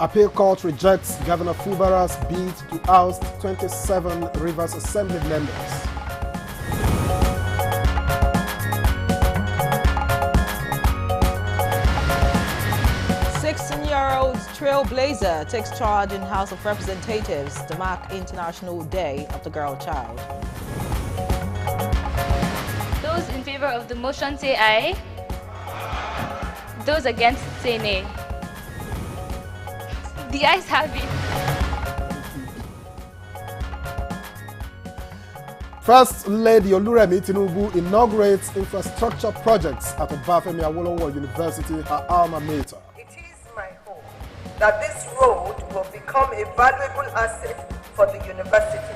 Appeal Court rejects Governor Fubara's bid to oust 27 Rivers Assembly members. 16-year-old trailblazer takes charge in House of Representatives to mark International Day of the Girl Child. Those in favor of the motion say aye. Those against say nay. The ayes have it. First Lady Oluremi Tinubu inaugurates infrastructure projects at Obafemi Awolowo University, her alma mater. It is my hope that this road will become a valuable asset for the university.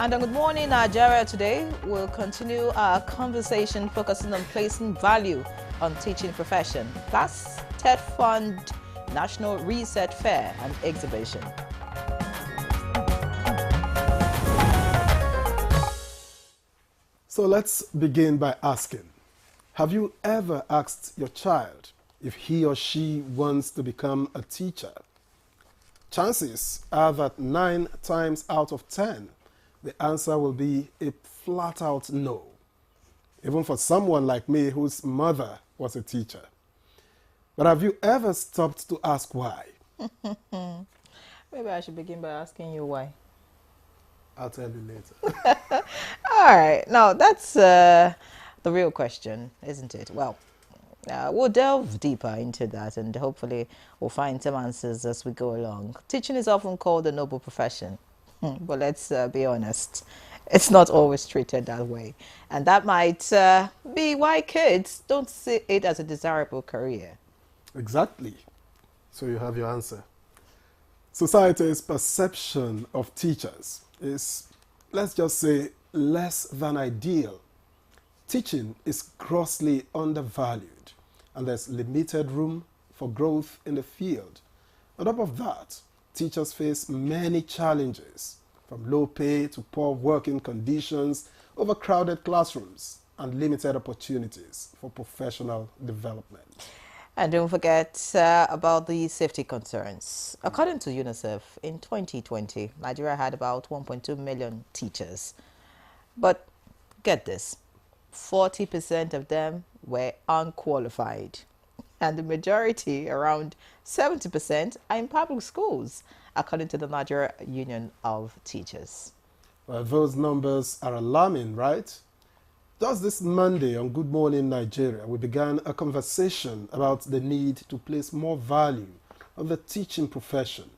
And on Good Morning Nigeria today, we'll continue our conversation focusing on placing value on teaching profession, plus TED Fund National Research Fair and Exhibition. So let's begin by asking, have you ever asked your child if he or she wants to become a teacher? Chances are that 9 times out of 10, the answer will be a flat-out no, even for someone like me whose mother was a teacher. But have you ever stopped to ask why? Maybe I should begin by asking you why. I'll tell you later. All right, now that's the real question, isn't it? Well, we'll delve deeper into that and hopefully we'll find some answers as we go along. Teaching is often called a noble profession, but let's be honest, it's not always treated that way. And that might be why kids don't see it as a desirable career. Exactly. So you have your answer. Society's perception of teachers is, let's just say, less than ideal. Teaching is grossly undervalued, and there's limited room for growth in the field. On top of that, teachers face many challenges, from low pay to poor working conditions, overcrowded classrooms, and limited opportunities for professional development. And don't forget about the safety concerns. According to UNICEF, in 2020, Nigeria had about 1.2 million teachers. But get this, 40% of them were unqualified. And the majority, around 70%, are in public schools, according to the Nigeria Union of Teachers. Well, those numbers are alarming, right? Just this Monday on Good Morning Nigeria, we began a conversation about the need to place more value on the teaching profession.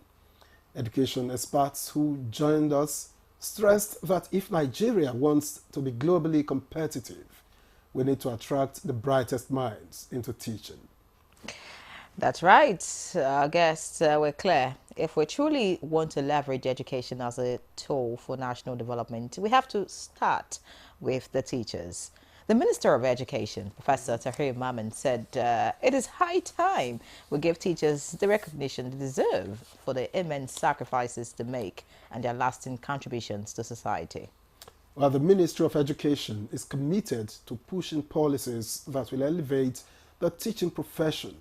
Education experts who joined us stressed that if Nigeria wants to be globally competitive, we need to attract the brightest minds into teaching. That's right. Our guests were clear. If we truly want to leverage education as a tool for national development, we have to start with the teachers. The Minister of Education, Professor Tahir Maman, said it is high time we give teachers the recognition they deserve for the immense sacrifices they make and their lasting contributions to society. Well, the Ministry of Education is committed to pushing policies that will elevate the teaching profession,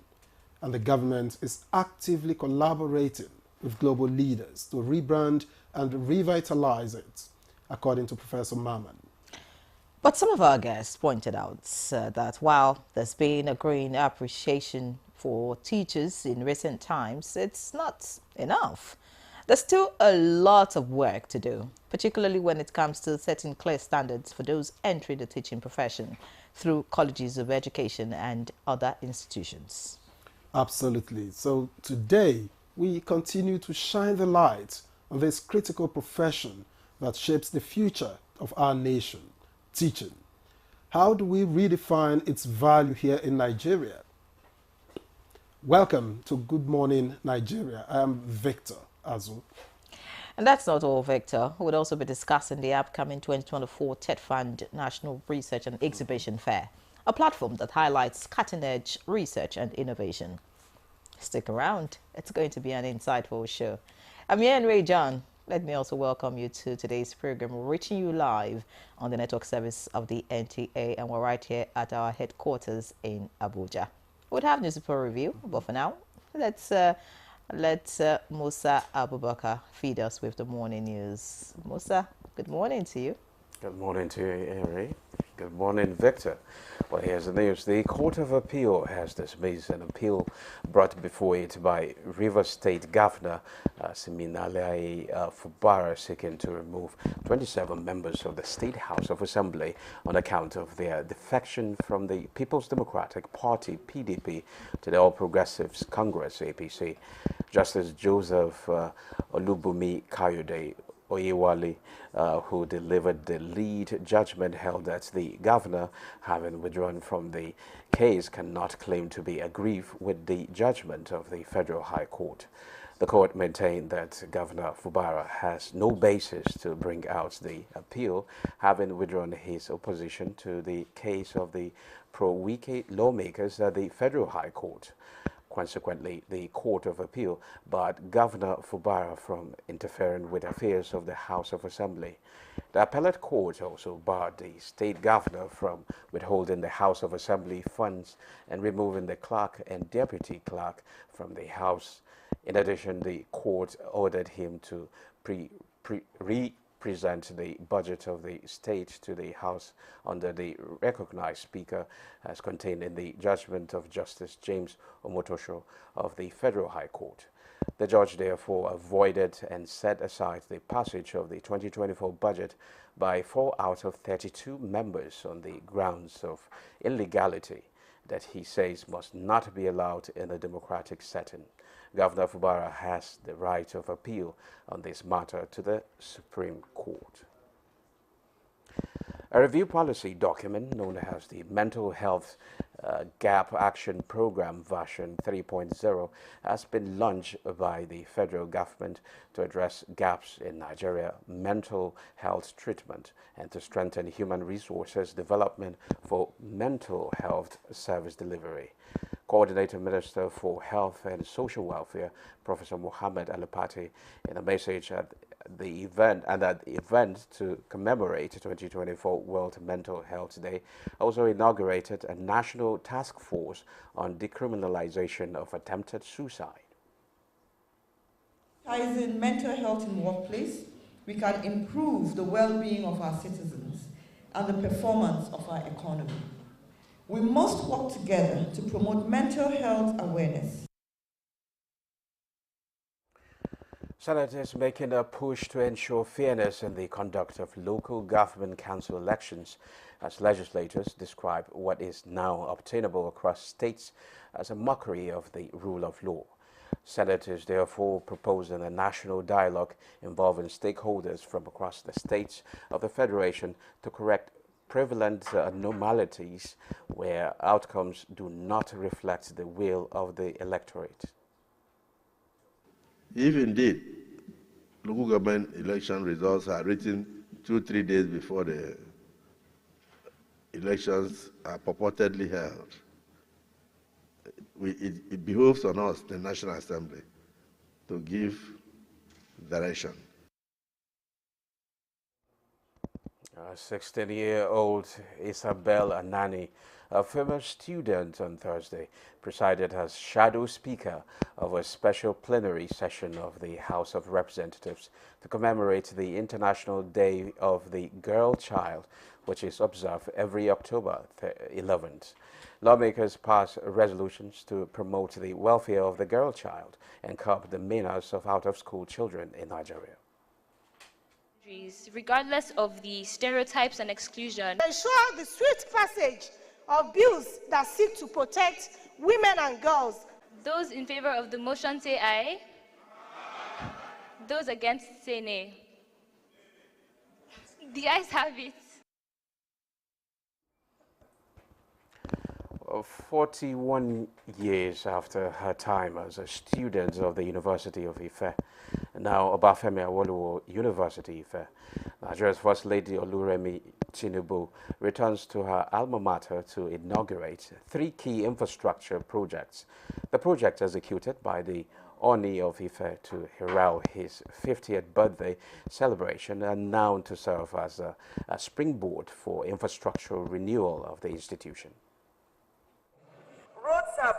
and the government is actively collaborating with global leaders to rebrand and revitalize it, according to Professor Maman. But some of our guests pointed out that while there's been a growing appreciation for teachers in recent times, it's not enough. There's still a lot of work to do, particularly when it comes to setting clear standards for those entering the teaching profession through colleges of education and other institutions. Absolutely. So today, we continue to shine the light on this critical profession that shapes the future of our nation, teaching. How do we redefine its value here in Nigeria? Welcome to Good Morning Nigeria. I am Victor Azu. And that's not all, Victor. We'll also be discussing the upcoming 2024 TED Fund National Research and Exhibition Fair, a platform that highlights cutting-edge research and innovation. Stick around. It's going to be an insightful show. I'm Ian Ray John. Let me also welcome you to today's program. We're reaching you live on the network service of the NTA, and we're right here at our headquarters in Abuja. We'll have newspaper review, but for now, let's let Musa Abubakar feed us with the morning news. Musa, good morning to you. Good morning to you, Ari. Good morning, Victor. Well, here's the news. The Court of Appeal has dismissed an appeal brought before it by Rivers State Governor Siminalayi Fubara, seeking to remove 27 members of the State House of Assembly on account of their defection from the People's Democratic Party, PDP, to the All Progressives Congress, APC. Justice Joseph Olubumi Kayode Oyewale, who delivered the lead judgment, held that the governor, having withdrawn from the case, cannot claim to be aggrieved with the judgment of the Federal High Court. The court maintained that Governor Fubara has no basis to bring out the appeal, having withdrawn his opposition to the case of the pro-Wike lawmakers at the Federal High Court. Consequently, the Court of Appeal barred Governor Fubara from interfering with affairs of the House of Assembly. The appellate court also barred the state governor from withholding the House of Assembly funds and removing the clerk and deputy clerk from the House. In addition, the court ordered him to present the budget of the state to the House under the recognized speaker as contained in the judgment of Justice James Omotosho of the Federal High Court. The judge therefore avoided and set aside the passage of the 2024 budget by 4 out of 32 members on the grounds of illegality that he says must not be allowed in a democratic setting. Governor Fubara has the right of appeal on this matter to the Supreme Court. A review policy document known as the Mental Health Gap Action Program version 3.0 has been launched by the federal government to address gaps in Nigeria mental health treatment and to strengthen human resources development for mental health service delivery. Coordinator Minister for Health and Social Welfare, Professor Mohammed Alipati, in a message at the event to commemorate 2024 World Mental Health Day, also inaugurated a national task force on decriminalization of attempted suicide. Prioritizing mental health in workplace, we can improve the well-being of our citizens and the performance of our economy. We must work together to promote mental health awareness. Senate is making a push to ensure fairness in the conduct of local government council elections as legislators describe what is now obtainable across states as a mockery of the rule of law. Senators therefore proposing a national dialogue involving stakeholders from across the states of the Federation to correct prevalent anomalies where outcomes do not reflect the will of the electorate. If indeed local government election results are written 2-3 days before the elections are purportedly held, it behoves on us, the National Assembly, to give direction. A 16-year-old Isabel Anani, a former student on Thursday, presided as shadow speaker of a special plenary session of the House of Representatives to commemorate the International Day of the Girl Child, which is observed every October 11th. Lawmakers passed resolutions to promote the welfare of the girl child and curb the menace of out-of-school children in Nigeria. Regardless of the stereotypes and exclusion. Ensure the swift passage of bills that seek to protect women and girls. Those in favor of the motion say aye. Those against say nay. The ayes have it. 41 years after her time as a student of the University of Ife, now Obafemi Awolowo University Ife, Nigeria's First Lady Oluremi Tinubu returns to her alma mater to inaugurate 3 key infrastructure projects. The projects executed by the Oni of Ife to herald his 50th birthday celebration are now to serve as a springboard for infrastructural renewal of the institution. Roads have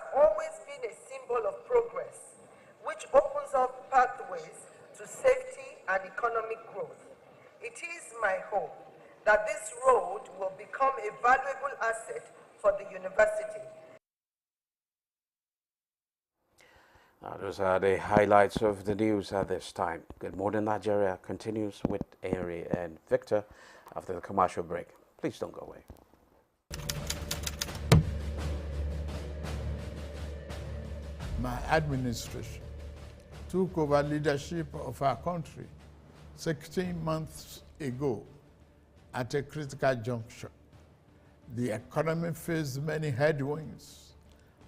and economic growth. It is my hope that this road will become a valuable asset for the university. Those are the highlights of the news at this time. Good Morning Nigeria continues with Henry and Victor after the commercial break. Please don't go away. My administration took over leadership of our country 16 months ago at a critical juncture. The economy faced many headwinds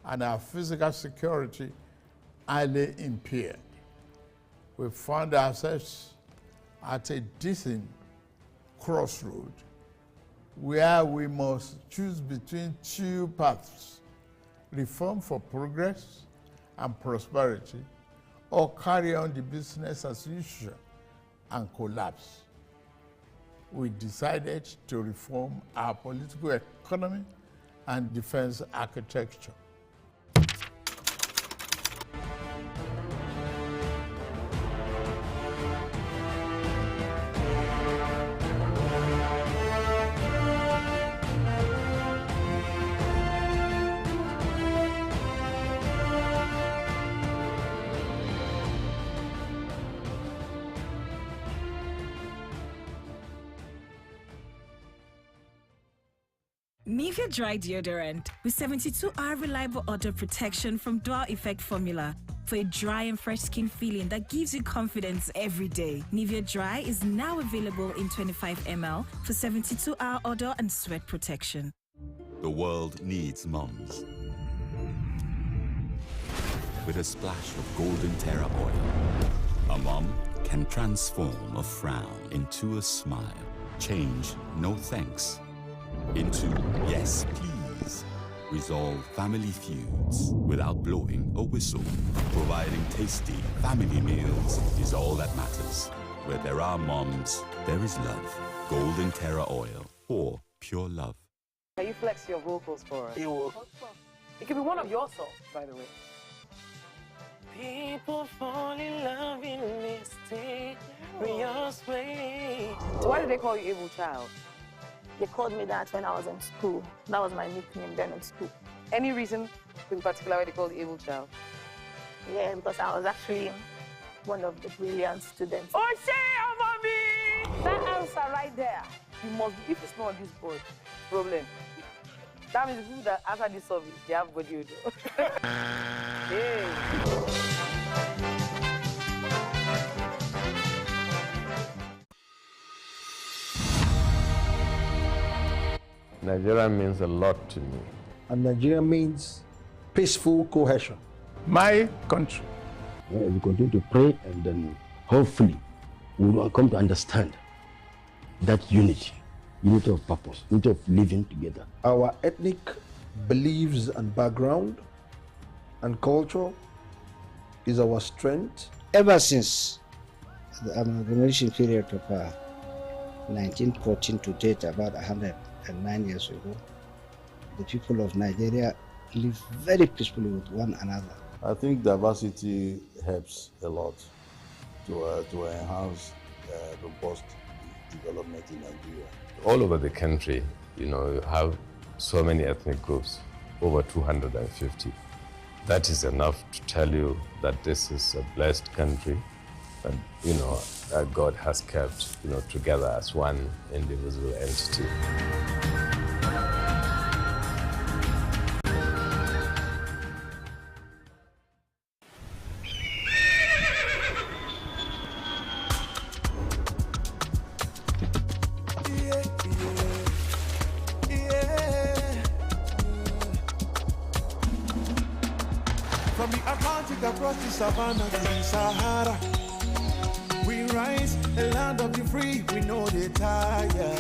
and our physical security highly impaired. We found ourselves at a distant crossroad where we must choose between two paths: reform for progress and prosperity, or carry on the business as usual and collapse. We decided to reform our political economy and defense architecture. Nivea Dry Deodorant with 72-hour reliable odor protection from dual effect formula for a dry and fresh skin feeling that gives you confidence every day. Nivea Dry is now available in 25 ml for 72-hour odor and sweat protection. The world needs mums. With a splash of golden Terra oil, a mom can transform a frown into a smile. Change no thanks into yes, please. Resolve family feuds without blowing a whistle. Providing tasty family meals is all that matters. Where there are moms, there is love. Golden Terra Oil, for pure love. Can you flex your vocals for us? It could be one of your songs, by the way. People fall in love in mysterious ways. So why do they call you Evil Child? They called me that when I was in school. That was my nickname then in school. Any reason in particular why they called you Evil Child? Yeah, because I was actually one of the brilliant students. Oh, say, mommy! That answer right there. You must be, if it's not on this board, problem. That means the people that answer this survey, they have body odor. Hey. Nigeria means a lot to me. And Nigeria means peaceful cohesion. My country. We continue to pray, and then hopefully we will come to understand that unity of purpose, unity of living together. Our ethnic beliefs and background and culture is our strength. Ever since the amalgamation period of 1914 to date, about 109 years ago, the people of Nigeria live very peacefully with one another. I think diversity helps a lot to enhance robust development in Nigeria. All over the country, you have so many ethnic groups, over 250. That is enough to tell you that this is a blessed country, and that God has kept together as one indivisible entity. From the Atlantic across the savannah to the Sahara, we rise, a land of the free, we know they tire.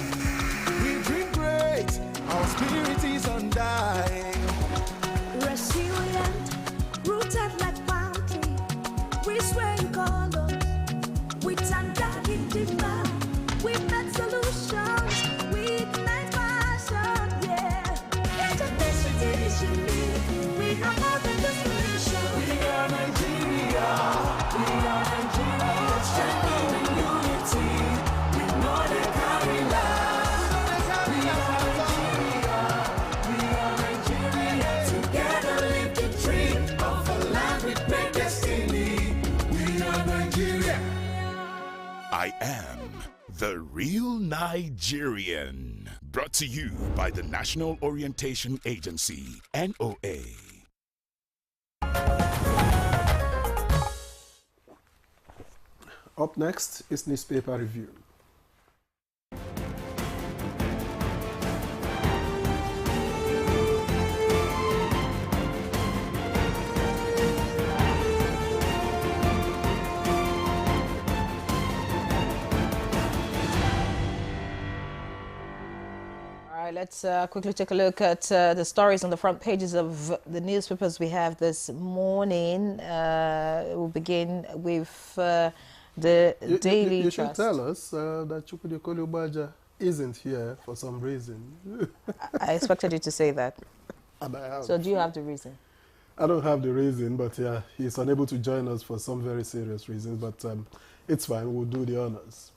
We dream great, our spirit is undying. Resilient, rooted like palm tree, we sway in color, with undying demand. We make solutions, we ignite passion, yeah. Diversity is unique, we are more than just nation. We are Nigeria, strengthening unity. I am the real Nigerian. Brought to you by the National Orientation Agency, NOA. Up next is newspaper review. Let's quickly take a look at the stories on the front pages of the newspapers we have this morning. We'll begin with the Daily You Trust. should tell us that Chukwudi Baja isn't here for some reason. I expected you to say that. And I have. So do you have the reason? I don't have the reason, but yeah, he's unable to join us for some very serious reasons, but it's fine. We'll do the honors.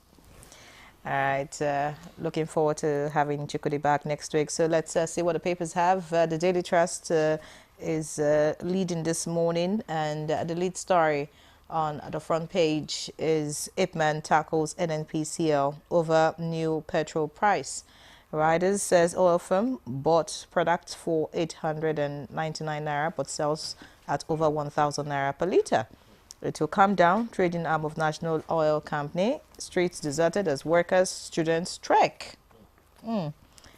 All right, looking forward to having Chukwudi back next week. So let's see what the papers have. The Daily Trust is leading this morning, and the lead story on the front page is Ipman tackles NNPCL over new petrol price. Riders says oil firm bought products for 899 naira but sells at over 1,000 naira per litre. It will come down. Trading arm of National Oil Company. Streets deserted as workers, students trek.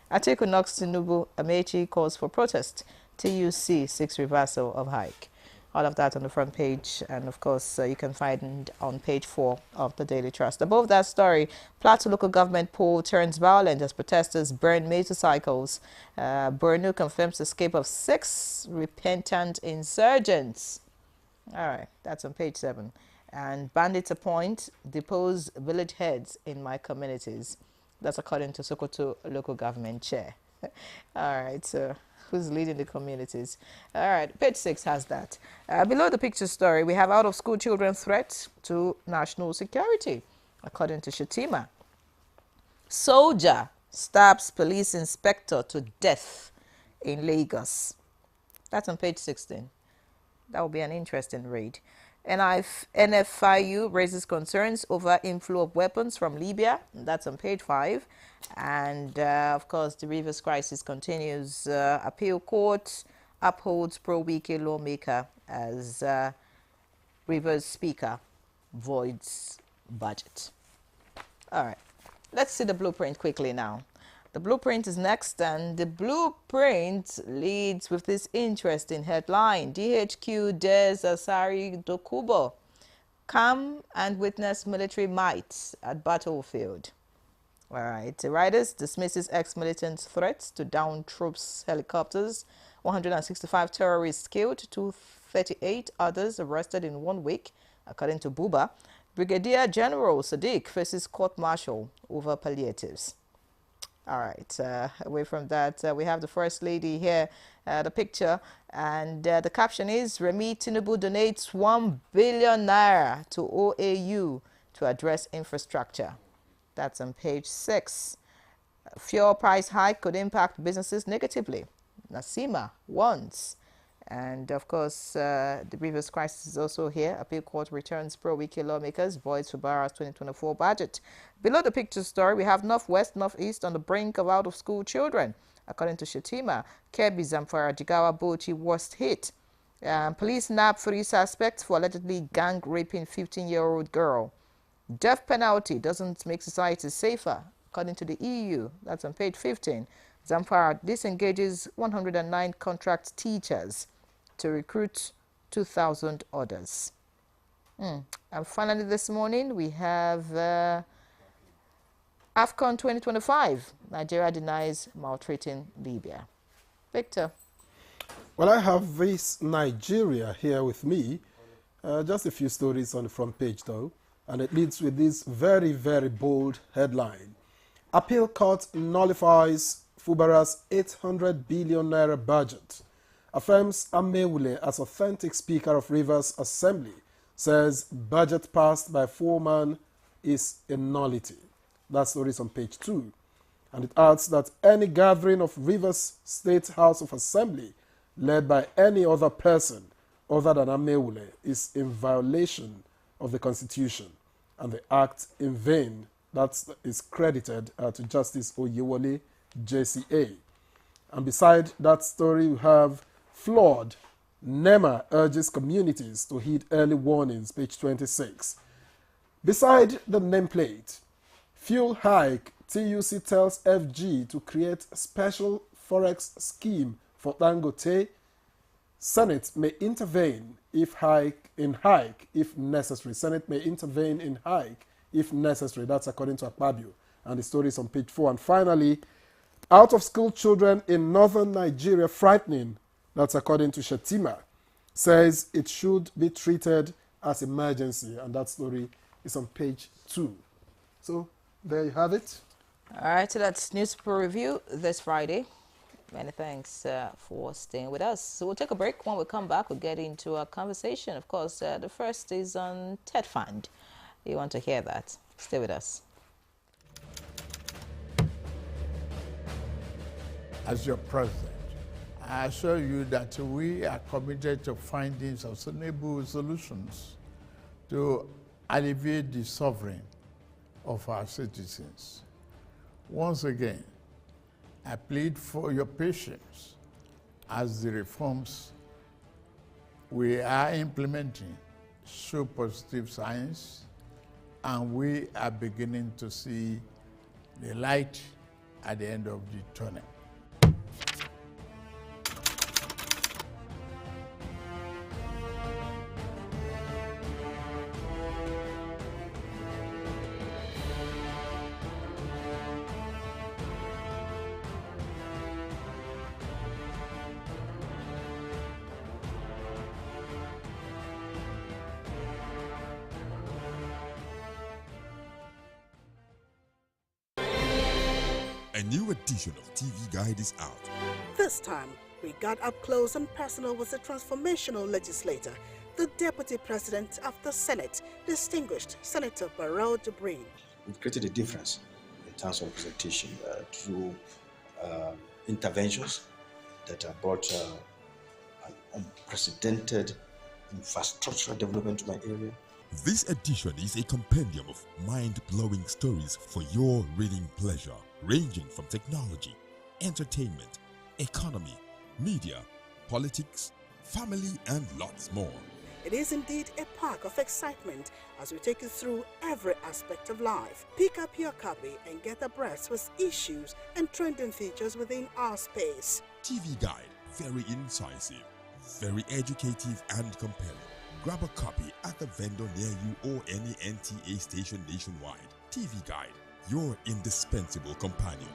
Atiku knocks Tinubu. Amechi calls for protest. TUC seeks reversal of hike. All of that on the front page. And of course, you can find on page 4 of the Daily Trust. Above that story, Plateau local government poll turns violent as protesters burn motorcycles. Borno confirms escape of 6 repentant insurgents. All right, that's on page 7. And bandits appoint, depose village heads in my communities. That's according to Sokoto local government chair. All right, so who's leading the communities? All right, page 6 has that. Below the picture story, we have out-of-school children threat to national security, according to Shatima. Soldier stabs police inspector to death in Lagos. That's on page 16. That will be an interesting read. NFIU raises concerns over inflow of weapons from Libya. That's on page 5. And, of course, the Rivers crisis continues. Appeal court upholds pro-Wike lawmaker as Rivers speaker voids budget. All right. Let's see the blueprint quickly now. The blueprint is next, and the blueprint leads with this interesting headline. DHQ dares Asari Dokubo. Come and witness military might at battlefield. All right. The riders dismisses ex-militant threats to down troops' helicopters. 165 terrorists killed, 238 others arrested in 1 week, according to Buba. Brigadier General Sadiq faces court-martial over palliatives. All right, away from that, we have the First Lady here, the picture, and the caption is, Remi Tinubu donates 1 billion naira to OAU to address infrastructure. That's on page 6. Fuel price hike could impact businesses negatively. Nasima warns. And of course, the Rivers crisis is also here. Appeal court returns pro-Wike lawmakers, voids for Barra's 2024 budget. Below the picture story, we have Northwest, Northeast on the brink of out-of-school children. According to Shatima, Kebbi, Zamfara, Jigawa, Bauchi worst hit. Police nab 3 suspects for allegedly gang raping 15-year-old girl. Death penalty doesn't make society safer, according to the EU. That's on page 15. Zamfara disengages 109 contract teachers to recruit 2,000 others. And finally this morning, we have AFCON 2025. Nigeria denies maltreating Libya. Victor. Well, I have this Nigeria here with me. Just a few stories on the front page, though. And it leads with this very, very bold headline. Appeal court nullifies Fubara's 800 billion naira budget. Affirms Amewule as authentic Speaker of Rivers Assembly. Says budget passed by 4-man is a nullity. That story is on page 2. And it adds that any gathering of Rivers State House of Assembly led by any other person other than Amewule is in violation of the Constitution. and the act in vain. That is credited to Justice Oyewole, JCA. And beside that story, we have flawed. NEMA urges communities to heed early warnings, page 26. Beside the nameplate, fuel hike, TUC tells FG to create special forex scheme for Dangote. Senate may intervene if necessary. Senate may intervene in hike if necessary. That's according to Akpabio. And the story is on page 4. And finally, out-of-school children in northern Nigeria frightening. That's according to Shetima. Says it should be treated as emergency. And that story is on page 2. So there you have it. All right, so that's Newspaper Review this Friday. Many thanks for staying with us. So we'll take a break. When we come back, we'll get into our conversation. Of course, the first is on TED Fund. You want to hear that? Stay with us. As your president, I assure you that we are committed to finding sustainable solutions to alleviate the suffering of our citizens. Once again, I plead for your patience as the reforms we are implementing show positive signs, and we are beginning to see the light at the end of the tunnel. A new edition of TV Guide is out. This time, we got up close and personal with the transformational legislator, the Deputy President of the Senate, distinguished Senator Barrel Jibrin. We've created a difference in terms of representation through interventions that have brought an unprecedented infrastructural development to my area. This edition is a compendium of mind-blowing stories for your reading pleasure, ranging from technology, entertainment, economy, media, politics, family, and lots more. It is indeed a park of excitement as we take you through every aspect of life. Pick up your copy and get abreast with issues and trending features within our space. TV Guide, very incisive, very educative and compelling. Grab a copy at the vendor near you or any NTA station nationwide. TV Guide, your indispensable companion.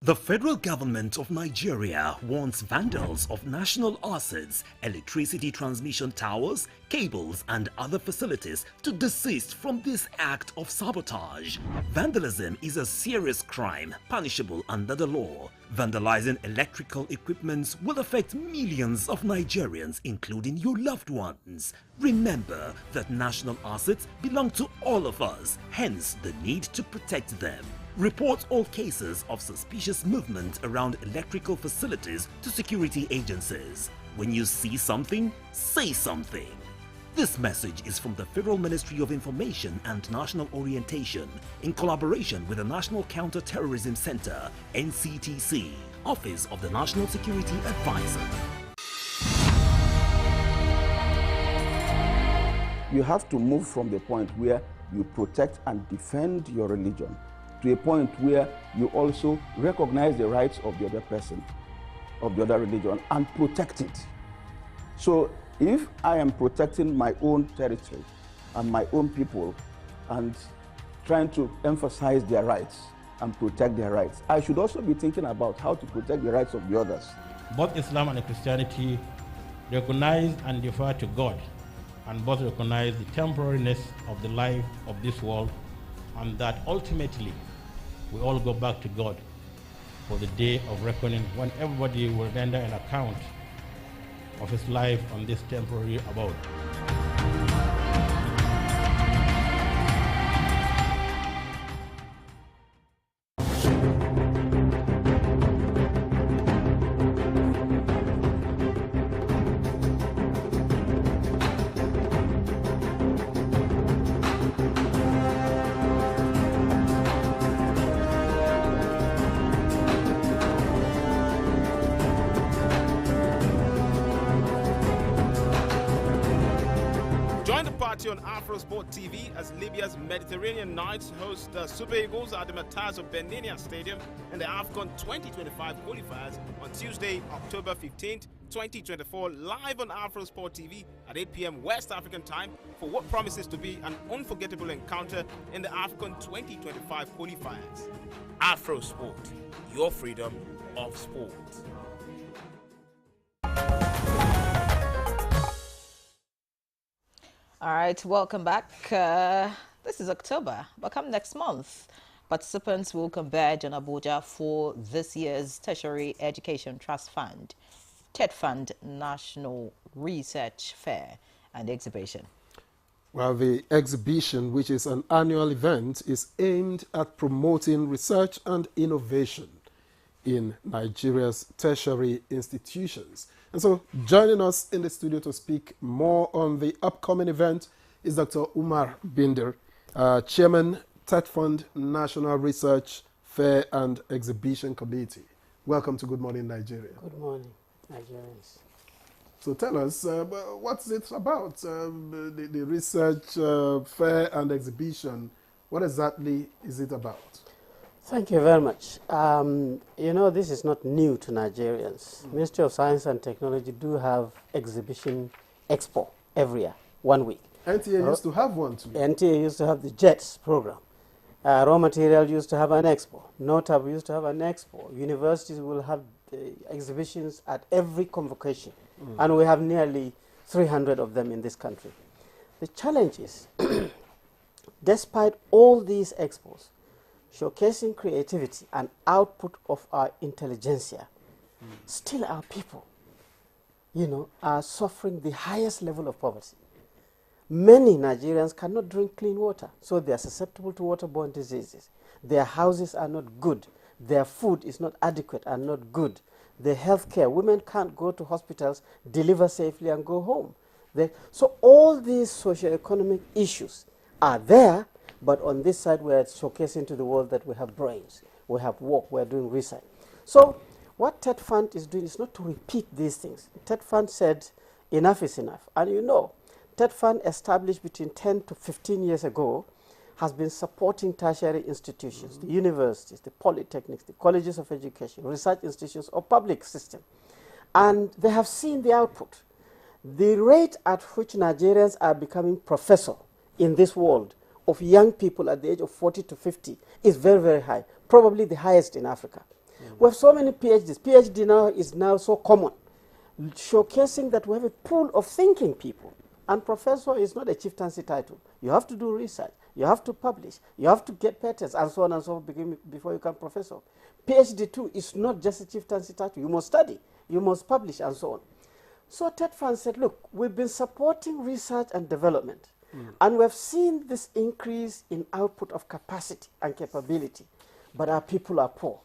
The federal government of Nigeria warns vandals of national assets, electricity transmission towers, cables, and other facilities to desist from this act of sabotage. Vandalism is a serious crime punishable under the law. Vandalizing electrical equipment will affect millions of Nigerians, including your loved ones. Remember that national assets belong to all of us, hence the need to protect them. Report all cases of suspicious movement around electrical facilities to security agencies. When you see something, say something. This message is from the Federal Ministry of Information and National Orientation in collaboration with the National Counter-Terrorism Center, NCTC, Office of the National Security Advisor. You have to move from the point where you protect and defend your religion to a point where you also recognize the rights of the other person, of the other religion, and protect it. So if I am protecting my own territory and my own people and trying to emphasize their rights and protect their rights, I should also be thinking about how to protect the rights of the others. Both Islam and Christianity recognize and defer to God, and both recognize the temporariness of the life of this world, and that ultimately we all go back to God for the day of reckoning, when everybody will render an account of his life on this temporary abode. opportunity on AfroSport TV as Libya's Mediterranean Knights host the Super Eagles at the Matazo Benania Stadium in the AFCON 2025 qualifiers on Tuesday, October 15th, 2024, live on AfroSport TV at 8 p.m. West African time for what promises to be an unforgettable encounter in the AFCON 2025 qualifiers. AfroSport, your freedom of sport. All right, welcome back. This is October, but come next month, participants will converge on Abuja for this year's Tertiary Education Trust Fund, TED Fund National Research Fair and Exhibition. Well, the exhibition, which is an annual event, is aimed at promoting research and innovation in Nigeria's tertiary institutions. And so joining us in the studio to speak more on the upcoming event is Dr. Umar Binder, Chairman, TED Fund National Research Fair and Exhibition Committee. Welcome to Good Morning Nigeria. Good morning, Nigerians. So tell us, what's it about, the research fair and exhibition? What exactly is it about? Thank you very much. You know, this is not new to Nigerians. Ministry of Science and Technology do have exhibition expo every year, 1 week. NTA used to have one too. NTA used to have the JETS program. Raw material used to have an expo. NOTAB used to have an expo. Universities will have exhibitions at every convocation. And we have nearly 300 of them in this country. The challenge is, despite all these expos, showcasing creativity and output of our intelligentsia, still our people, you know, are suffering the highest level of poverty. Many Nigerians cannot drink clean water, so they are susceptible to waterborne diseases. Their houses are not good. Their food is not adequate and not good. The health care, women can't go to hospitals, deliver safely and go home. So all these socioeconomic issues are there, but on this side we are showcasing to the world that we have brains, we have work, we are doing research. So what TED Fund is doing is not to repeat these things. TED Fund said enough is enough. And you know, TED Fund, established between 10 to 15 years ago, has been supporting tertiary institutions, the universities, the polytechnics, the colleges of education, research institutions, or public system. And they have seen the output. The rate at which Nigerians are becoming professor in this world of young people at the age of 40 to 50 is very, very high, probably the highest in Africa. We have so many PhDs. PhD now is so common, showcasing that we have a pool of thinking people. And professor is not a chieftaincy title. You have to do research. You have to publish. You have to get patents and so on and so forth before you become professor. PhD too is not just a chieftaincy title. You must study. You must publish and so on. So TED Fund said, look, we've been supporting research and development. And we've seen this increase in output of capacity and capability. But our people are poor.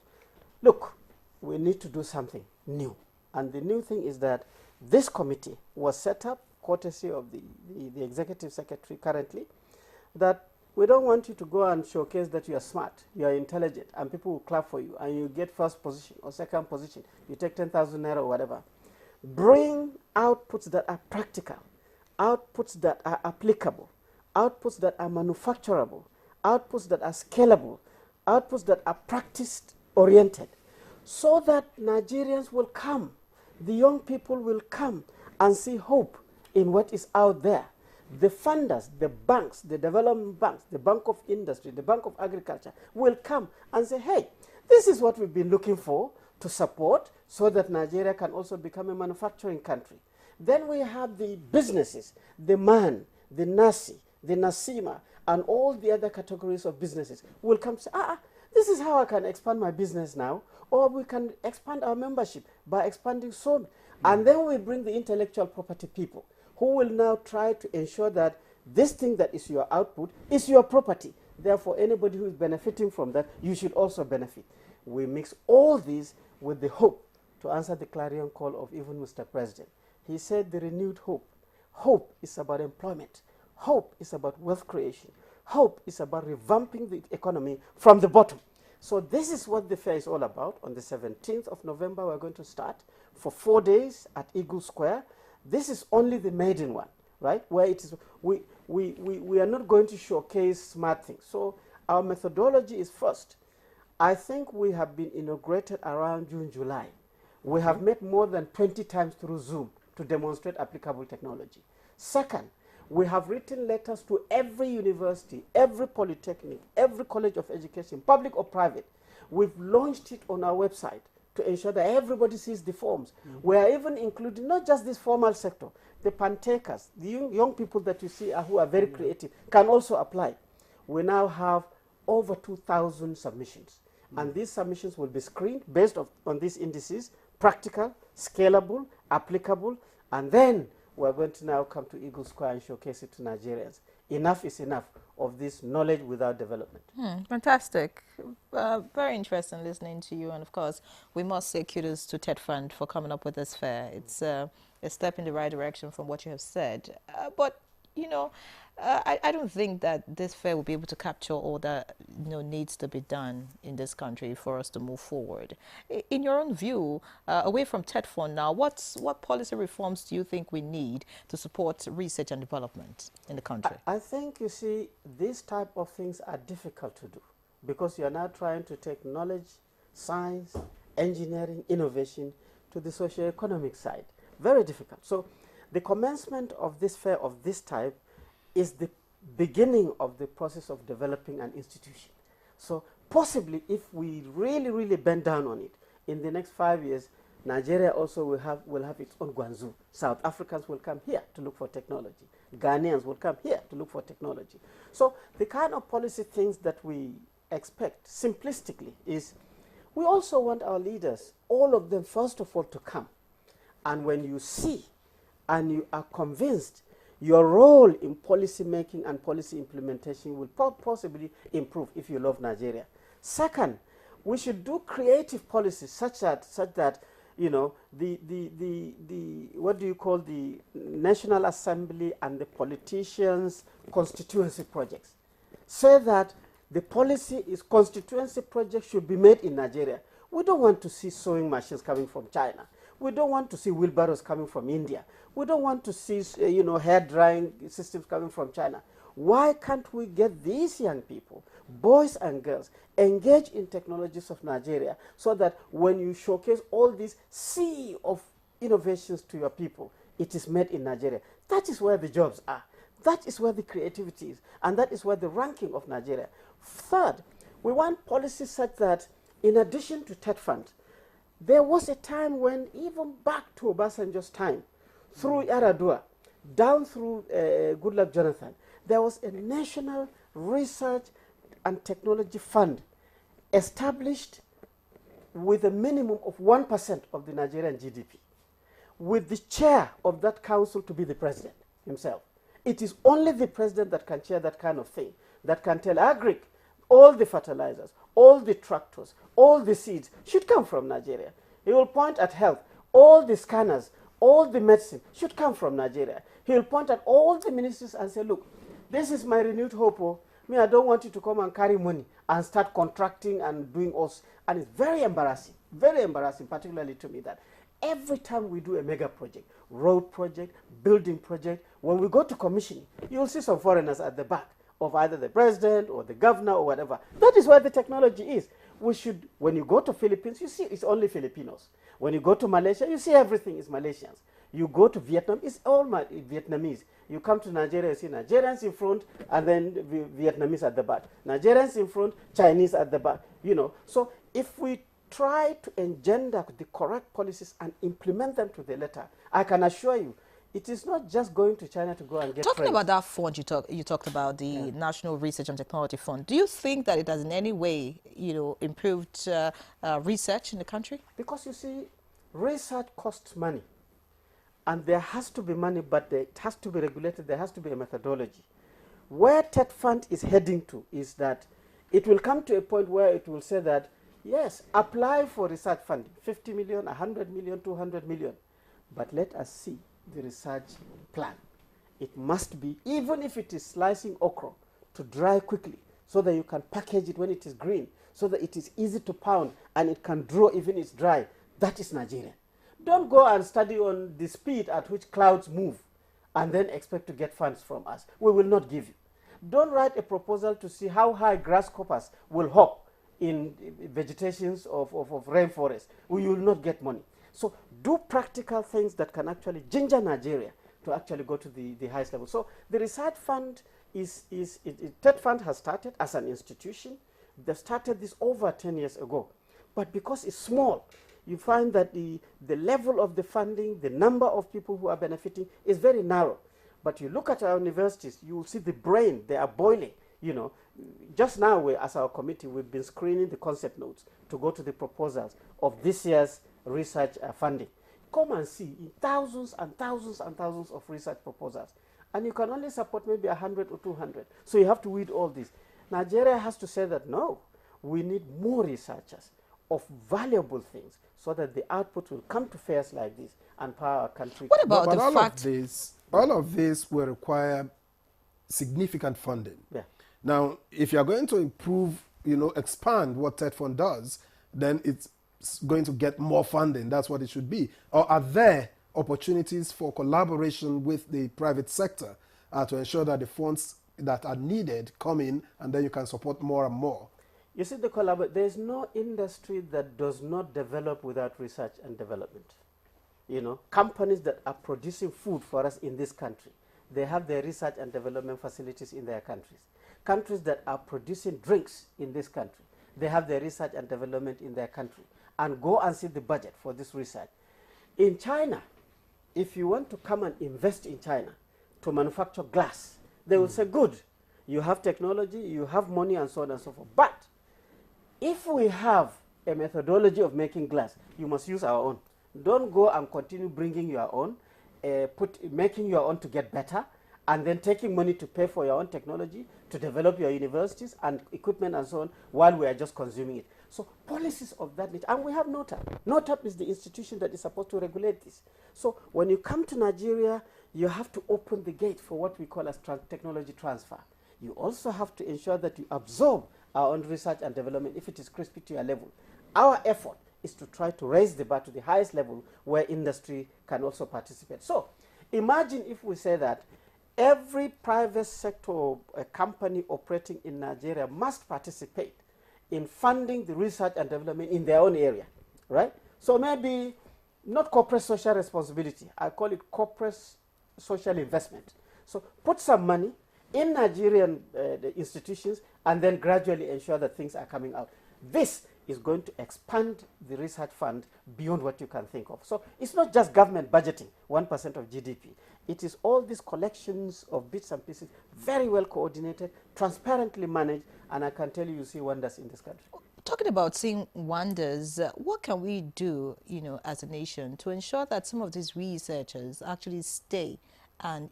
Look, we need to do something new. And the new thing is that this committee was set up courtesy of the executive secretary currently, that we don't want you to go and showcase that you are smart, you are intelligent, and people will clap for you, and you get first position or second position, you take 10,000 naira or whatever. Bring outputs that are practical, outputs that are applicable, outputs that are manufacturable, outputs that are scalable, outputs that are practice-oriented, so that Nigerians will come, the young people will come and see hope in what is out there. The funders, the banks, the development banks, the Bank of Industry, the Bank of Agriculture will come and say, hey, this is what we've been looking for to support so that Nigeria can also become a manufacturing country. Then we have the businesses, the MAN, the NASI, the NASIMA, and all the other categories of businesses will come say, this is how I can expand my business now, or we can expand our membership by expanding so. And then we bring the intellectual property people who will now try to ensure that this thing that is your output is your property. Therefore, anybody who is benefiting from that, you should also benefit. We mix all these with the hope to answer the clarion call of even Mr. President. He said the renewed hope. Hope is about employment. Hope is about wealth creation. Hope is about revamping the economy from the bottom. So this is what the fair is all about. On the 17th of November, we're going to start for 4 days at Eagle Square. This is only the maiden one. right? Where it is, we are not going to showcase smart things. So our methodology is first. I think we have been inaugurated around June, July. We have met more than 20 times through Zoom to demonstrate applicable technology. Second, we have written letters to every university, every polytechnic, every college of education, public or private. We've launched it on our website to ensure that everybody sees the forms. We are even including not just this formal sector, the pantakers, the young people that you see who are very creative can also apply. We now have over 2,000 submissions. And these submissions will be screened based on these indices, practical, scalable, applicable, and then we're going to now come to Eagle Square and showcase it to Nigerians. Enough is enough of this knowledge without development. Fantastic. Very interesting listening to you. And of course, we must say kudos to TED Fund for coming up with this fair. It's a step in the right direction from what you have said. But, you know, I don't think that this fair will be able to capture all that needs to be done in this country for us to move forward. In your own view, away from TED Fund now, what policy reforms do you think we need to support research and development in the country? I think, you see, these type of things are difficult to do because you are now trying to take knowledge, science, engineering, innovation to the socio-economic side. Very difficult. So the commencement of this fair of this type is the beginning of the process of developing an institution. So possibly if we really, really bend down on it, in the next 5 years, Nigeria also will have its own Guangzhou. South Africans will come here to look for technology. Ghanaians will come here to look for technology. So the kind of policy things that we expect, simplistically, is we also want our leaders, all of them, first of all, to come. And when you see and you are convinced, your role in policy making and policy implementation will possibly improve if you love Nigeria. Second, we should do creative policies such that you know, what do you call the National Assembly and the politicians' constituency projects. Say that the policy is constituency projects should be made in Nigeria. We don't want to see sewing machines coming from China. We don't want to see wheelbarrows coming from India. We don't want to see, hair drying systems coming from China. Why can't we get these young people, boys and girls, engaged in technologies of Nigeria so that when you showcase all this sea of innovations to your people, it is made in Nigeria? That is where the jobs are. That is where the creativity is. And that is where the ranking of Nigeria. Third, we want policies such that, in addition to TED Fund, there was a time when, even back to Obasanjo's time, through Yaradua, down through Goodluck Jonathan, there was a National Research and Technology Fund established with a minimum of 1% of the Nigerian GDP, with the chair of that council to be the president himself. It is only the president that can chair that kind of thing, that can tell Agric, all the fertilizers, all the tractors, all the seeds should come from Nigeria. He will point at health. All the scanners, all the medicine should come from Nigeria. He will point at all the ministries and say, look, this is my renewed hope. Oh. Me, I don't want you to come and carry money and start contracting and doing all. And it's very embarrassing, particularly to me, that every time we do a mega project, road project, building project, when we go to commissioning, you'll see some foreigners at the back of either the president or the governor or whatever. That is where the technology is. We should, when you go to Philippines, you see it's only Filipinos. When you go to Malaysia, you see everything is Malaysians. You go to Vietnam, it's all Vietnamese. You come to Nigeria, you see Nigerians in front and then Vietnamese at the back. Nigerians in front, Chinese at the back. You know, so if we try to engender the correct policies and implement them to the letter, I can assure you, it is not just going to China to go and get Talking praise. about that fund you talked about, the National Research and Technology Fund, do you think that it has in any way, improved research in the country? Because you see, research costs money. And there has to be money, but it has to be regulated. There has to be a methodology. Where TED Fund is heading to is that it will come to a point where it will say that, yes, apply for research funding, 50 million, 100 million, 200 million. But let us see the research plan. It must be, even if it is slicing okra, to dry quickly so that you can package it when it is green, so that it is easy to pound and it can draw even it's dry. That is Nigerian. Don't go and study on the speed at which clouds move and then expect to get funds from us. We will not give you. Don't write a proposal to see how high grasshoppers will hop in vegetations of rainforest. We will not get money. So do practical things that can actually ginger Nigeria to actually go to the highest level. So the research fund TED Fund has started as an institution. They started this over 10 years ago. But because it's small, you find that the level of the funding, the number of people who are benefiting is very narrow. But you look at our universities, you will see the brain, they are boiling. You know, just now, as our committee, we've been screening the concept notes to go to the proposals of this year's research funding. Come and see thousands and thousands and thousands of research proposals. And you can only support maybe 100 or 200. So you have to weed all this. Nigeria has to say that, no, we need more researchers of valuable things so that the output will come to fairs like this and power our country. What about the fact? All of this will require significant funding. Yeah. Now, if you're going to improve, expand what TED Fund does, then it's going to get more funding. That's what it should be. Or are there opportunities for collaboration with the private sector to ensure that the funds that are needed come in, and then you can support more and more? You see, there's no industry that does not develop without research and development. Companies that are producing food for us in this country, they have their research and development facilities in their countries. Countries that are producing drinks in this country, they have their research and development in their country. And go and see the budget for this research. In China, if you want to come and invest in China to manufacture glass, they will say, good, you have technology, you have money, and so on and so forth. But if we have a methodology of making glass, you must use our own. Don't go and continue bringing your own, making your own to get better, and then taking money to pay for your own technology, to develop your universities and equipment and so on, while we are just consuming it. So policies of that nature, and we have NOTAP. NOTAP is the institution that is supposed to regulate this. So when you come to Nigeria, you have to open the gate for what we call as technology transfer. You also have to ensure that you absorb our own research and development if it is crispy to your level. Our effort is to try to raise the bar to the highest level where industry can also participate. So imagine if we say that every private sector company operating in Nigeria must participate in funding the research and development in their own area, right? So maybe not corporate social responsibility, I call it corporate social investment. So put some money in Nigerian the institutions and then gradually ensure that things are coming out. This is going to expand the research fund beyond what you can think of. So it's not just government budgeting 1% of GDP. It is all these collections of bits and pieces, very well coordinated, transparently managed, and I can tell you, you see wonders in this country. Talking about seeing wonders, what can we do, as a nation to ensure that some of these researchers actually stay and,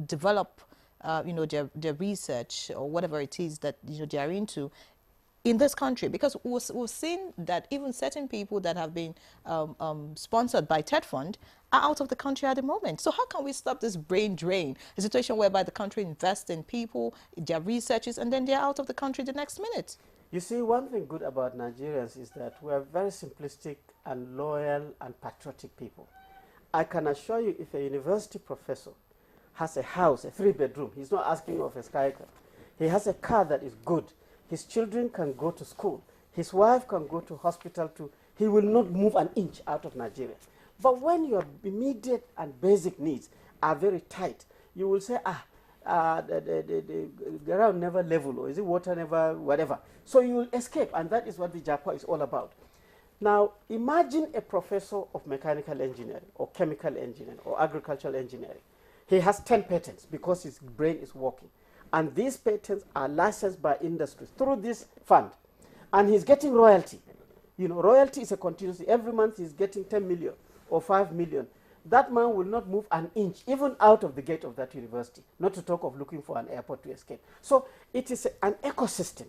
develop, their research or whatever it is that, they are into in this country? Because we've seen that even certain people that have been sponsored by TED Fund are out of the country at the moment. So how can we stop this brain drain, a situation whereby the country invests in people, their researchers, and then they're out of the country the next minute? You see, one thing good about Nigerians is that we are very simplistic and loyal and patriotic people. I can assure you, if a university professor has a house, a 3-bedroom, he's not asking of a skyscraper. He has a car that is good. His children can go to school. His wife can go to hospital too. He will not move an inch out of Nigeria. But when your immediate and basic needs are very tight, you will say, the ground never level, or is it water never, whatever. So you will escape, and that is what the JAPA is all about. Now, imagine a professor of mechanical engineering, or chemical engineering, or agricultural engineering. He has 10 patents because his brain is working. And these patents are licensed by industries through this fund. And he's getting royalty. Royalty is a continuous. Every month he's getting 10 million or 5 million. That man will not move an inch, even out of the gate of that university, not to talk of looking for an airport to escape. So it is an ecosystem.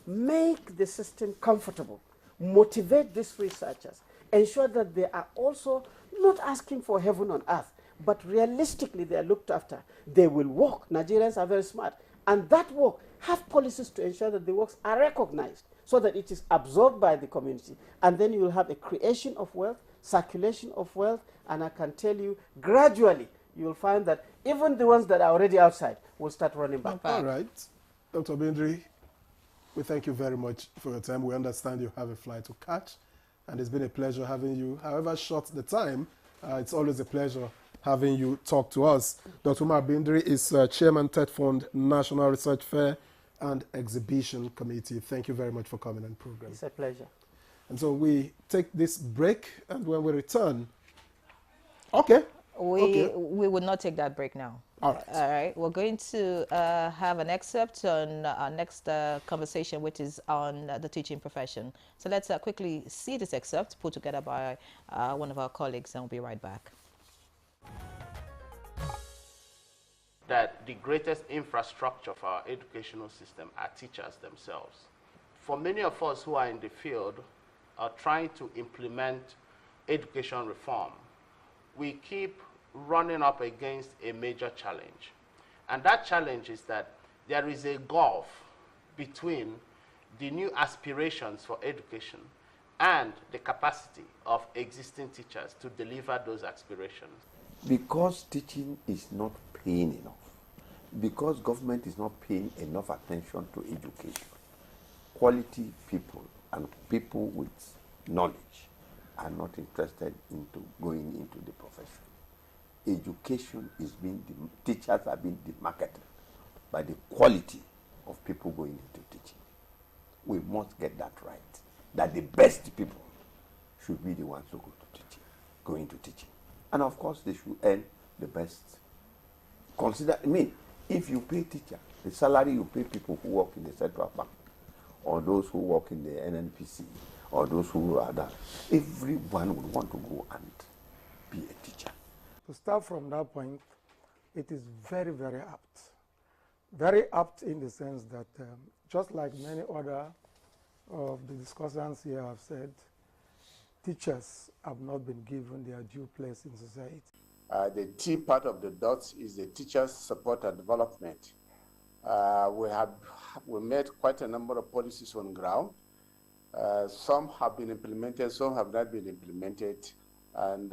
Make the system comfortable. Motivate these researchers. Ensure that they are also not asking for heaven on earth, but realistically they are looked after. They will work. Nigerians are very smart. And that work, have policies to ensure that the works are recognized so that it is absorbed by the community. And then you will have a creation of wealth, circulation of wealth, and I can tell you, gradually, you will find that even the ones that are already outside will start running back. All right. Dr. Bindri, we thank you very much for your time. We understand you have a flight to catch, and it's been a pleasure having you. However short the time, it's always a pleasure having you talk to us. Dr. Umar Bindri is Chairman TED Fund National Research Fair and Exhibition Committee. Thank you very much for coming on the program. It's a pleasure. And so we take this break, and when we return, okay. We would not take that break now. All right. All right. We're going to have an excerpt on our next conversation, which is on the teaching profession. So let's quickly see this excerpt put together by one of our colleagues, and we'll be right back. That the greatest infrastructure for our educational system are teachers themselves. For many of us who are in the field are trying to implement education reform, we keep running up against a major challenge. And that challenge is that there is a gulf between the new aspirations for education and the capacity of existing teachers to deliver those aspirations. Because teaching is not paying enough, because government is not paying enough attention to education, quality people and people with knowledge are not interested into going into the profession. Education is being, teachers are being demarketed by the quality of people going into teaching. We must get that right, that the best people should be the ones who go into teaching. And of course, they should earn the best. If you pay teacher, the salary you pay people who work in the central bank, or those who work in the NNPC, or those who are there, everyone would want to go and be a teacher. To start from that point, it is very, very apt. Very apt in the sense that just like many other of the discussants here have said, teachers have not been given their due place in society. The T part of the dots is the teachers' support and development. We made quite a number of policies on ground. Some have been implemented, some have not been implemented, and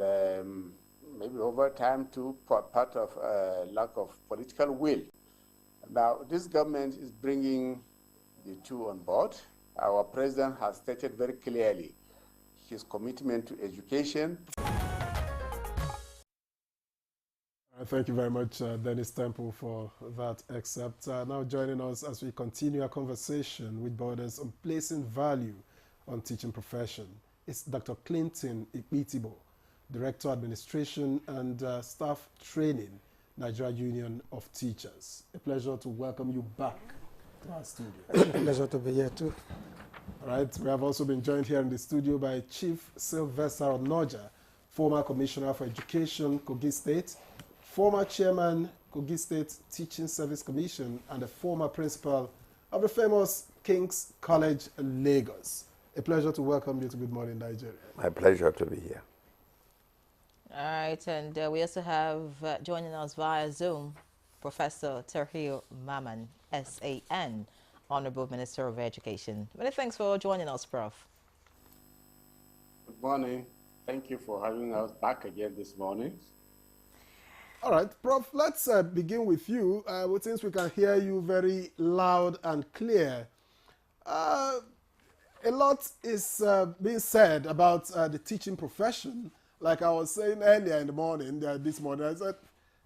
maybe over time too, part of lack of political will. Now, this government is bringing the two on board. Our president has stated very clearly his commitment to education. Thank you very much, Dennis Temple, for that excerpt. Now joining us as we continue our conversation with borders on placing value on teaching profession is Dr. Clinton Ikpitibo, Director Administration and Staff Training, Nigeria Union of Teachers. A pleasure to welcome you back to our studio. It's a pleasure to be here too. All right, we have also been joined here in the studio by Chief Sylvester Onoja, former Commissioner for Education, Kogi State, former Chairman, Kogi State Teaching Service Commission, and a former Principal of the famous King's College, Lagos. A pleasure to welcome you to Good Morning Nigeria. My pleasure to be here. All right, and we also have joining us via Zoom, Professor Terhil Maman, SAN, Honorable Minister of Education. Many thanks for joining us, Prof. Good morning. Thank you for having us back again this morning. All right, Prof, let's begin with you. Since we can hear you very loud and clear, a lot is being said about the teaching profession. Like I was saying earlier in the morning, this morning, I said,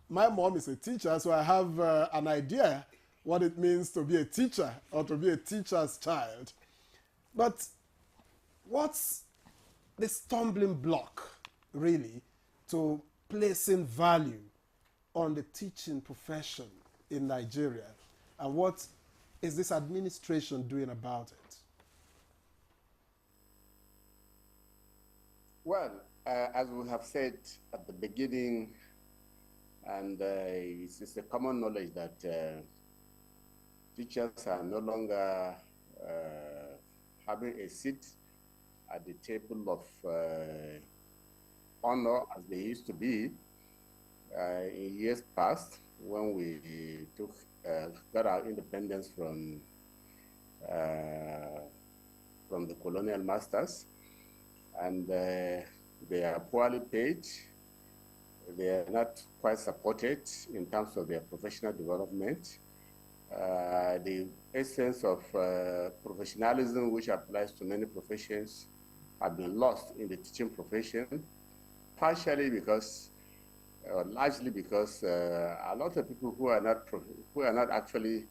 my mom is a teacher, so I have an idea what it means to be a teacher or to be a teacher's child. But what's the stumbling block, really, to placing value on the teaching profession in Nigeria? And what is this administration doing about it? Well, as we have said at the beginning, and it's a common knowledge that teachers are no longer having a seat at the table of honor as they used to be in years past, when we got our independence from the colonial masters, and they are poorly paid, They are not quite supported in terms of their professional development. The essence of professionalism, which applies to many professions, have been lost in the teaching profession, partially because, largely because a lot of people who are not actually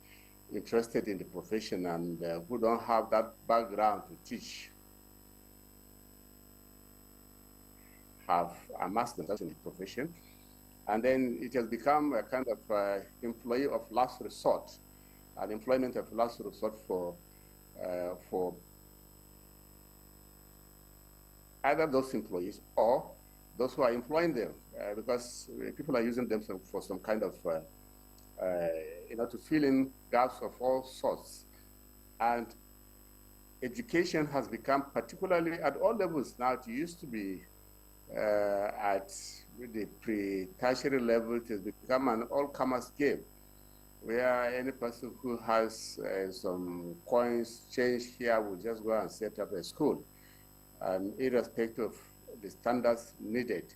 interested in the profession and who don't have that background to teach have amassed themselves in the profession. And then it has become a kind of employee of last resort, an employment of last resort for either those employees or those who are employing them, because people are using them for some kind of, to fill in gaps of all sorts. And education has become, particularly at all levels now, it used to be at the pre-tertiary level, it has become an all-comers game, where any person who has some coins, change here, will just go and set up a school, and irrespective of the standards needed.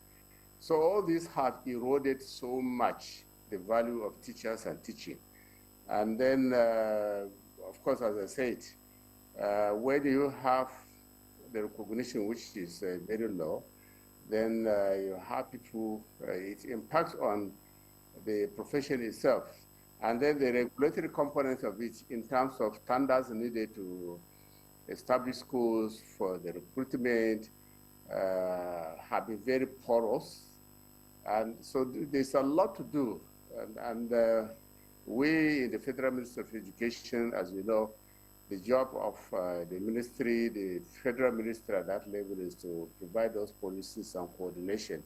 So all these have eroded so much the value of teachers and teaching. And then, of course, as I said, when you have the recognition, which is very low, then you have people, it impacts on the profession itself. And then the regulatory component of it in terms of standards needed to establish schools for the recruitment have been very porous. And so there's a lot to do. And we in the Federal Ministry of Education, as you know, the job of the ministry, the federal ministry at that level, is to provide those policies and coordination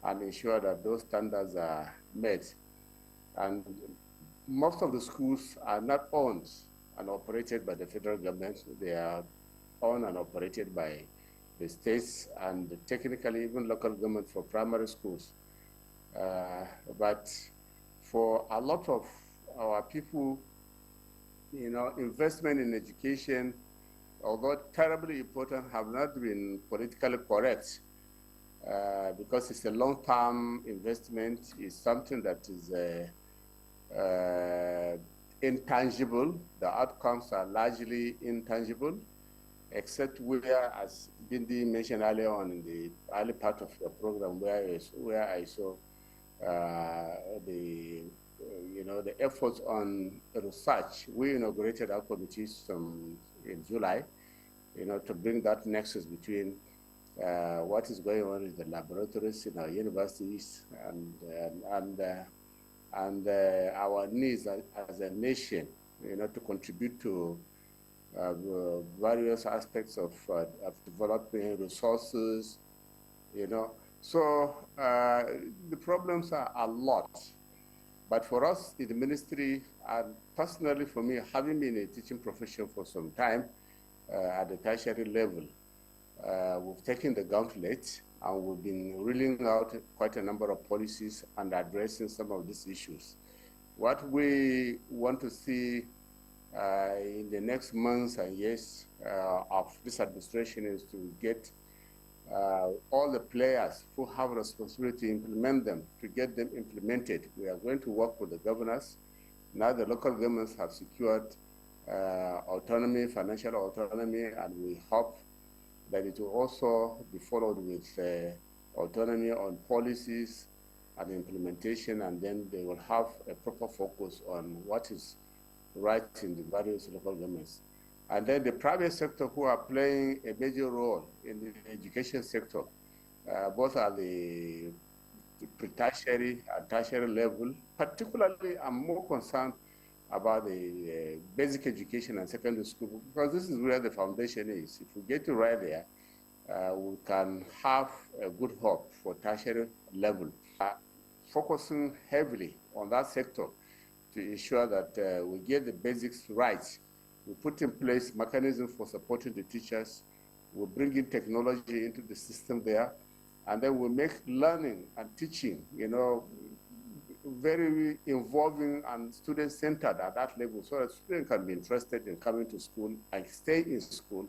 and ensure that those standards are met. And most of the schools are not owned and operated by the federal government. They are owned and operated by the states and technically even local government for primary schools. But for a lot of our people, investment in education, although terribly important, have not been politically correct because it's a long-term investment. It's something that is intangible. The outcomes are largely intangible, except where, as Bindi mentioned earlier on in the early part of the program, where I saw the efforts on research. We inaugurated our committees in July, to bring that nexus between what is going on in the laboratories in our universities and our needs as a nation, to contribute to various aspects of developing resources, So the problems are a lot. But for us in the ministry, and personally for me, having been in a teaching profession for some time at the tertiary level, we've taken the gauntlet and we've been rolling out quite a number of policies and addressing some of these issues. What we want to see in the next months and years of this administration is to get all the players who have responsibility to implement them, to get them implemented. We are going to work with the governors. Now the local governments have secured autonomy, financial autonomy, and we hope that it will also be followed with autonomy on policies and implementation, and then they will have a proper focus on what is right in the various local governments. And then the private sector, who are playing a major role in the education sector, both at the pre-tertiary and tertiary level. Particularly, I'm more concerned about the basic education and secondary school, because this is where the foundation is. If we get it right there, we can have a good hope for tertiary level. Focusing heavily on that sector to ensure that we get the basics right. We put in place mechanisms for supporting the teachers. We bring in technology into the system there, and then we make learning and teaching, very involving and student-centered at that level, so that students can be interested in coming to school and stay in school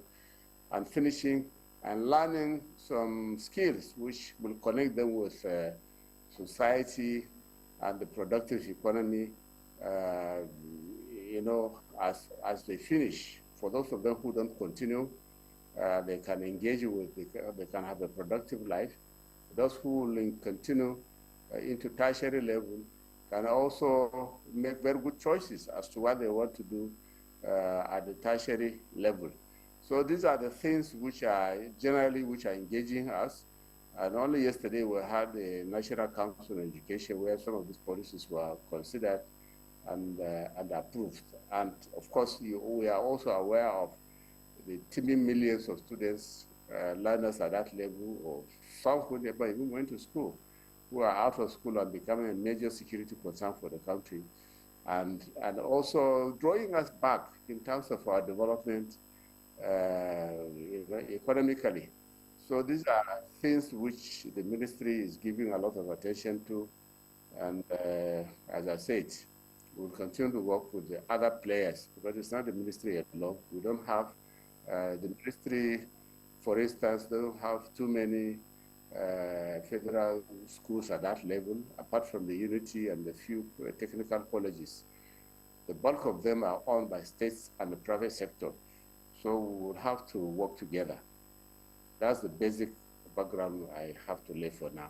and finishing and learning some skills which will connect them with society and the productive economy, you know, as they finish. For those of them who don't continue, they can engage with, they can have a productive life. Those who will continue into tertiary level can also make very good choices as to what they want to do at the tertiary level. So these are the things which are generally engaging us. And only yesterday we had the National Council on Education where some of these policies were considered and approved. And of course, we are also aware of the teeming millions of students, learners at that level, or some who never even went to school, who are out of school and becoming a major security concern for the country, and also drawing us back in terms of our development economically. So these are things which the ministry is giving a lot of attention to, and as I said, we'll continue to work with the other players, because it's not the ministry alone. We don't have, the ministry, for instance, don't have too many federal schools at that level, apart from the Unity and the few technical colleges. The bulk of them are owned by states and the private sector. So we will have to work together. That's the basic background I have to lay for now.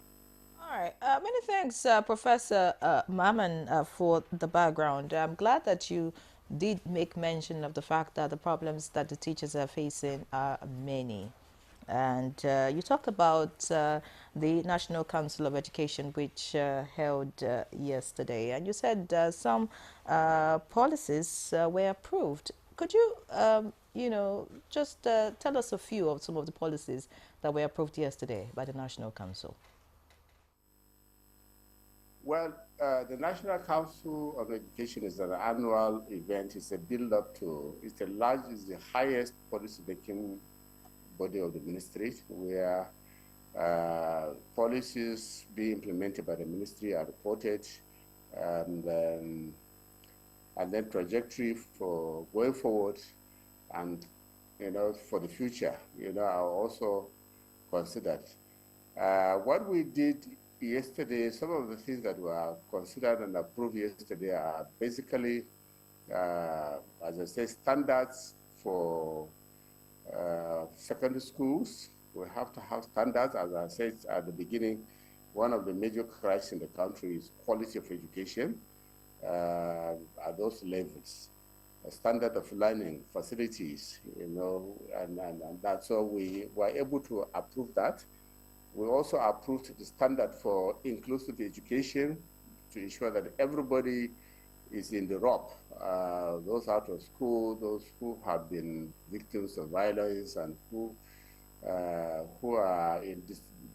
All right. Many thanks, Professor Maman, for the background. I'm glad that you did make mention of the fact that the problems that the teachers are facing are many. And you talked about the National Council of Education, which held yesterday. And you said some policies were approved. Could you, you know, just tell us a few of some of the policies that were approved yesterday by the National Council? Well, the National Council of Education is an annual event. It's a build-up to, it's the highest policy-making body of the ministry, where policies being implemented by the ministry are reported, and then trajectory for going forward, and for the future, are also considered. What we did yesterday, some of the things that were considered and approved yesterday are basically, as I say, standards for secondary schools. We have to have standards. As I said at the beginning, one of the major crises in the country is quality of education at those levels. A standard of learning, facilities, and that. So we were able to approve that. We also approved the standard for inclusive education to ensure that everybody is in the rope. Those out of school, those who have been victims of violence, and who are in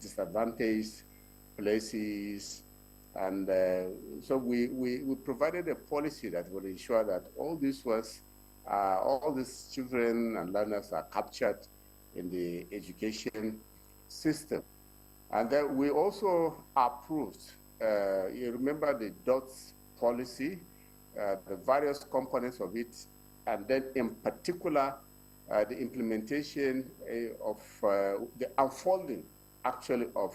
disadvantaged places. And so we provided a policy that will ensure that all these children and learners are captured in the education system. And then we also approved, you remember the DOTS policy, the various components of it, and then in particular, the implementation of the unfolding, actually, of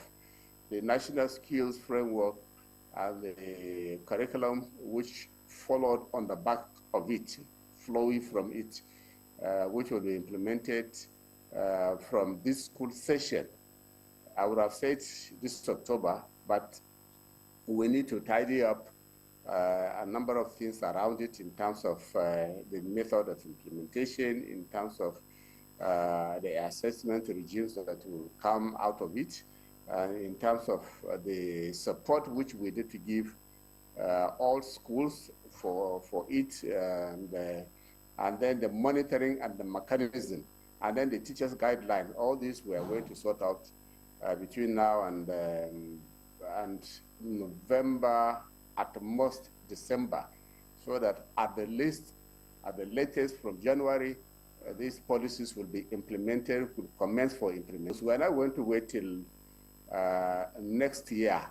the National Skills Framework and the curriculum which followed on the back of it, flowing from it, which will be implemented from this school session. I would have said this October, but we need to tidy up a number of things around it in terms of the method of implementation, in terms of the assessment regimes that will come out of it, in terms of the support which we need to give all schools for it, and then the monitoring and the mechanism, and then the teachers' guideline. All these we are going to sort out between now and November, at most December, so that at the latest from January, these policies will be implemented, will commence for implementation. So we're not going to wait till next year,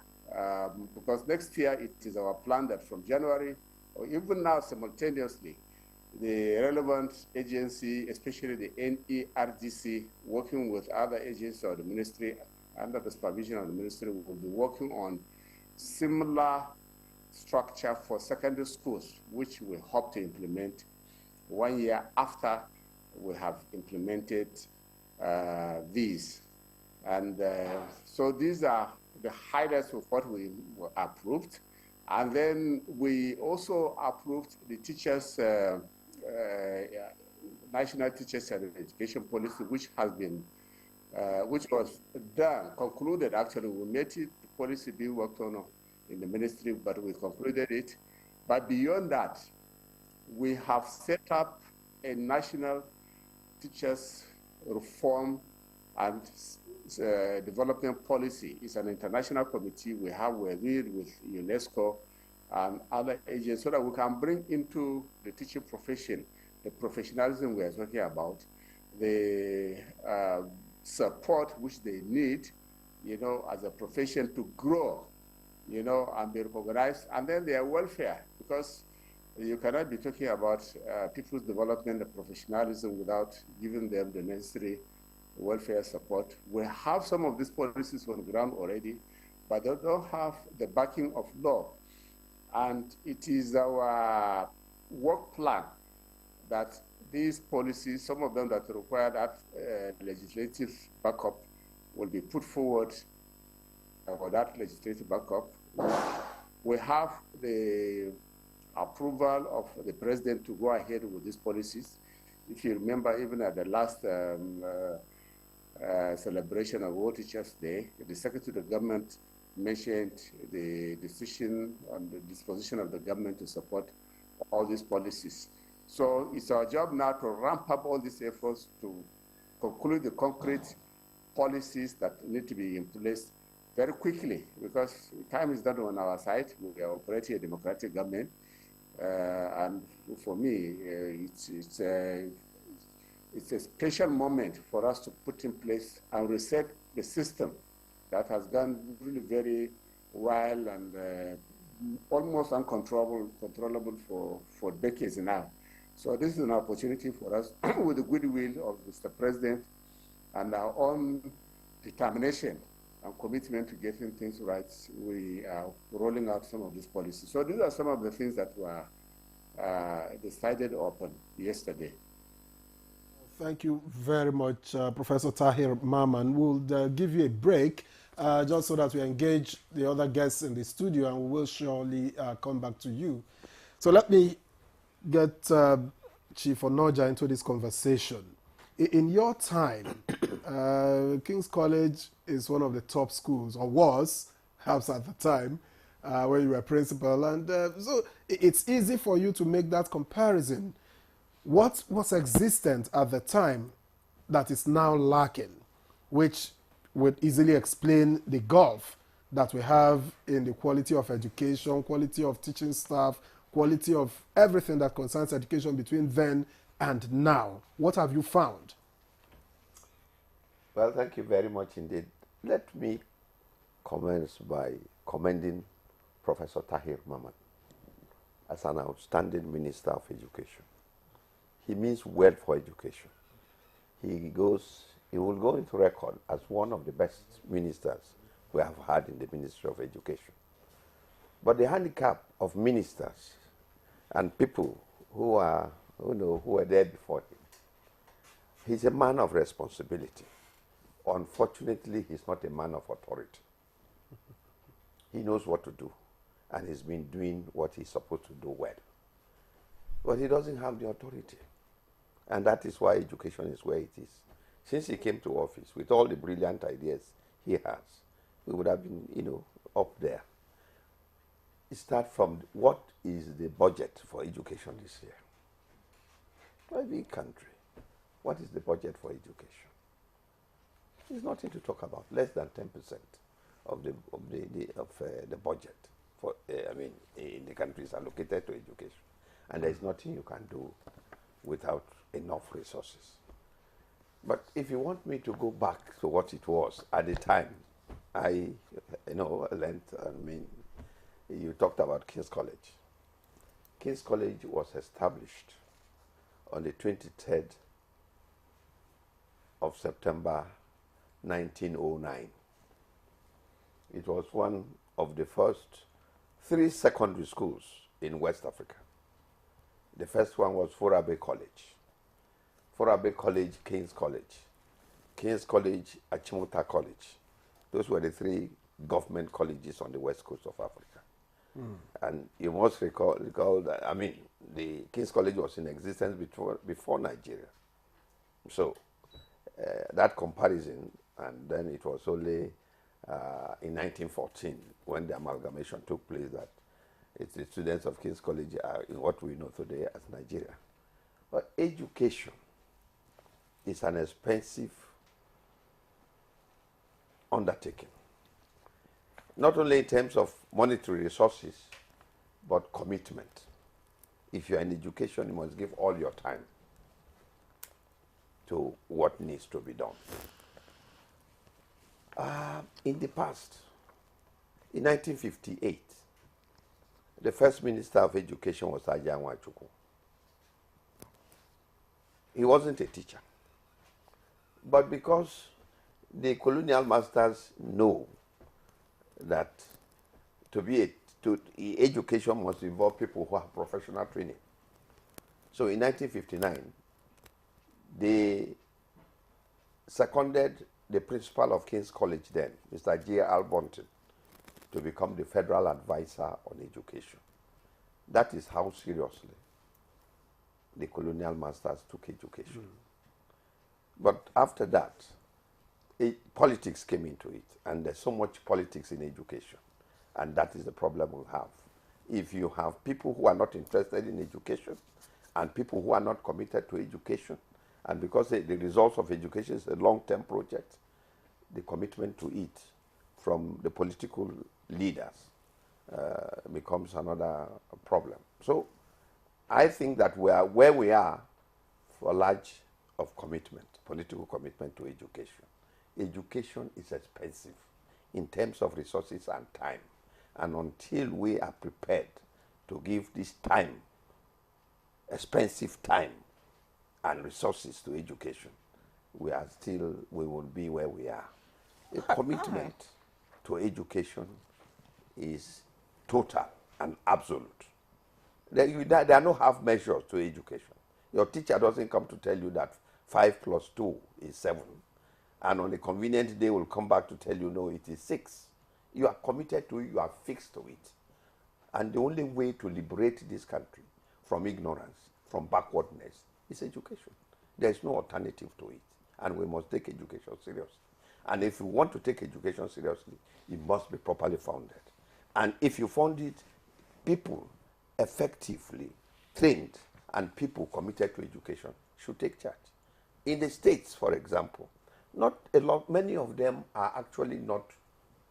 because next year it is our plan that from January, or even now simultaneously, the relevant agency, especially the NERDC, working with other agencies of the ministry, under the supervision of the ministry, will be working on similar structure for secondary schools, which we hope to implement 1 year after we have implemented these. And so these are the highlights of what we approved. And then we also approved the teachers, National Teachers and Education Policy, which has been, which was done, concluded actually. We made it, the policy being worked on in the ministry, but we concluded it. But beyond that, we have set up a national teachers reform and development policy. It's an international committee we have. We're with UNESCO and other agents so that we can bring into the teaching profession the professionalism we are talking about, the support which they need, you know, as a profession to grow, you know, and be recognized, and then their welfare, because you cannot be talking about people's development and professionalism without giving them the necessary welfare support. We have some of these policies on the ground already, but they don't have the backing of law. And it is our work plan that these policies, some of them that require that legislative backup, will be put forward for that legislative backup. We have the approval of the president to go ahead with these policies. If you remember, even at the last celebration of World Teachers' Day, the Secretary of the Government mentioned the decision on the disposition of the government to support all these policies. So it's our job now to ramp up all these efforts to conclude the concrete policies that need to be in place very quickly, because time is not on our side. We are operating a democratic government, and for me, it's a special moment for us to put in place and reset the system that has gone really very wild and almost uncontrollable for decades now. So this is an opportunity for us, with the goodwill of Mr. President and our own determination and commitment to getting things right, we are rolling out some of these policies. So these are some of the things that were decided upon yesterday. Thank you very much, Professor Tahir Mamman. We'll give you a break just so that we engage the other guests in the studio, and we will surely come back to you. So let me get Chief Onoja into this conversation. In your time, King's College is one of the top schools, or was, perhaps at the time, when you were principal. And so it's easy for you to make that comparison. What was existent at the time that is now lacking, which would easily explain the gulf that we have in the quality of education, quality of teaching staff, quality of everything that concerns education between then and now? What have you found? Well, thank you very much indeed. Let me commence by commending Professor Tahir Mamman as an outstanding Minister of Education. He means well for education. He will go into record as one of the best ministers we have had in the Ministry of Education. But the handicap of ministers and people who were there before him, he's a man of responsibility. Unfortunately, he's not a man of authority. He knows what to do, and he's been doing what he's supposed to do well. But he doesn't have the authority. And that is why education is where it is. Since he came to office, with all the brilliant ideas he has, we would have been, up there. Start from what is the budget for education this year? For a big country, what is the budget for education? There's nothing to talk about. Less than 10% of the budget for in the country is allocated to education, and there's nothing you can do without enough resources. But if you want me to go back to what it was at the time, I learned. You talked about King's College. King's College was established on the 23rd of September 1909. It was one of the first 3 secondary schools in West Africa. The first one was Forabe College. Forabe College, King's College. King's College, Achimuta College. Those were the 3 government colleges on the west coast of Africa. And you must recall that, I mean, the King's College was in existence before Nigeria. So that comparison, and then it was only in 1914 when the amalgamation took place that it's the students of King's College are in what we know today as Nigeria. But education is an expensive undertaking, not only in terms of monetary resources, but commitment. If you're in education, you must give all your time to what needs to be done. In the past, in 1958, the first Minister of Education was Aja Nwachukwu. He wasn't a teacher. But because the colonial masters know that education must involve people who have professional training. So in 1959, they seconded the principal of King's College then, Mr. J. Albonton, to become the federal advisor on education. That is how seriously the colonial masters took education. But after that, politics came into it, and there's so much politics in education, and that is the problem we have. If you have people who are not interested in education, and people who are not committed to education, and because the results of education is a long-term project, the commitment to it from the political leaders becomes another problem. So I think that we are where we are for large of commitment, political commitment to education. Education is expensive in terms of resources and time. And until we are prepared to give this time, expensive time and resources to education, we will be where we are. A commitment to education is total and absolute. There are no half measures to education. Your teacher doesn't come to tell you that 5 plus 2 is 7. And on a convenient day will come back to tell you, no, it is 6. You are committed to it, you are fixed to it. And the only way to liberate this country from ignorance, from backwardness, is education. There is no alternative to it. And we must take education seriously. And if you want to take education seriously, it must be properly founded. And if you found it, people effectively trained and people committed to education should take charge. In the States, for example, many of them are actually not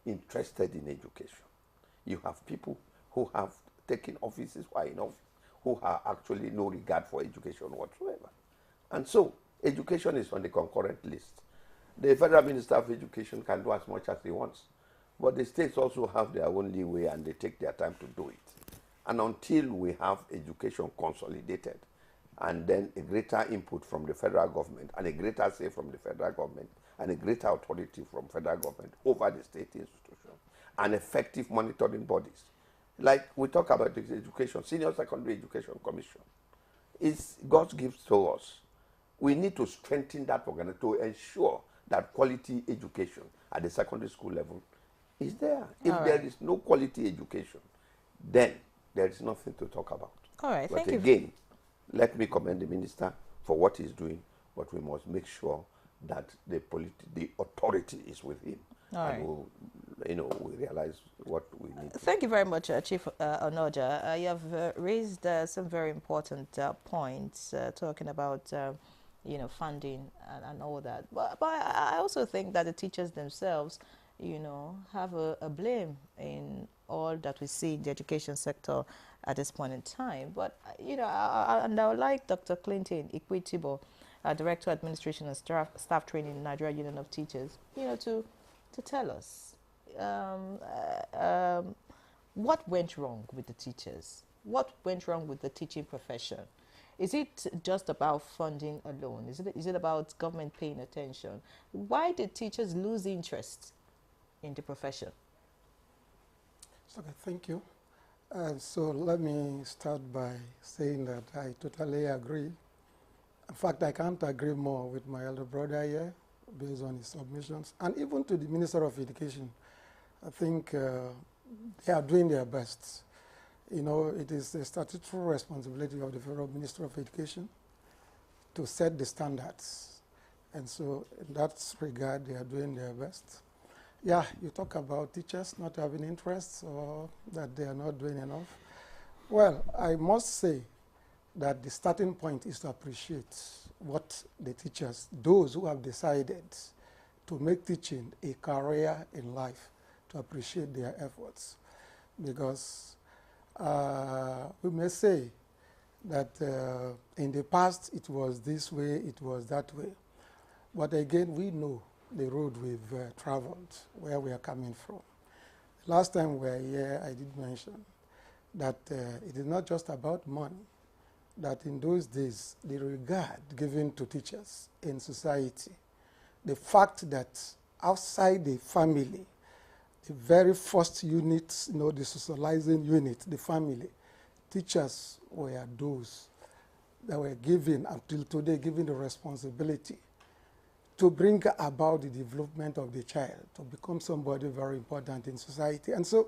interested in education. You have people who have taken offices who have actually no regard for education whatsoever. And so, education is on the concurrent list. The Federal Minister of Education can do as much as he wants, but the states also have their own leeway and they take their time to do it. And until we have education consolidated, and then a greater input from the federal government, and a greater say from the federal government, and a greater authority from federal government over the state institutions, and effective monitoring bodies. Like we talk about the education, Senior Secondary Education Commission. It's God's gift to us. We need to strengthen that organ to ensure that quality education at the secondary school level is there. If there is no quality education, then there is nothing to talk about. All right, but thank again, let me commend the minister for what he's doing, but we must make sure that the authority is with him. All and right. we realize what we need. Thank you very much, Chief Onoja. You have raised some very important points talking about funding and all that. But I also think that the teachers themselves, have a blame in all that we see in the education sector at this point in time. But, I would like Dr. Clinton Equitable, Director of Administration and Staff Training in Nigeria Union of Teachers, to tell us what went wrong with the teachers? What went wrong with the teaching profession? Is it just about funding alone? Is it about government paying attention? Why did teachers lose interest in the profession? Okay, thank you. So let me start by saying that I totally agree. In fact, I can't agree more with my elder brother here based on his submissions. And even to the Minister of Education, I think they are doing their best. You know, it is a statutory responsibility of the Federal Minister of Education to set the standards. And so in that regard, they are doing their best. Yeah, you talk about teachers not having interests or that they are not doing enough. Well, I must say that the starting point is to appreciate what the teachers, those who have decided to make teaching a career in life, to appreciate their efforts. Because we may say that in the past it was this way, it was that way. But again, we know the road we've traveled, where we are coming from. Last time we were here, I did mention that it is not just about money, that in those days, the regard given to teachers in society, the fact that outside the family, the very first unit, you know, the socializing unit, the family, teachers were those that were given, until today, given the responsibility to bring about the development of the child, to become somebody very important in society. And so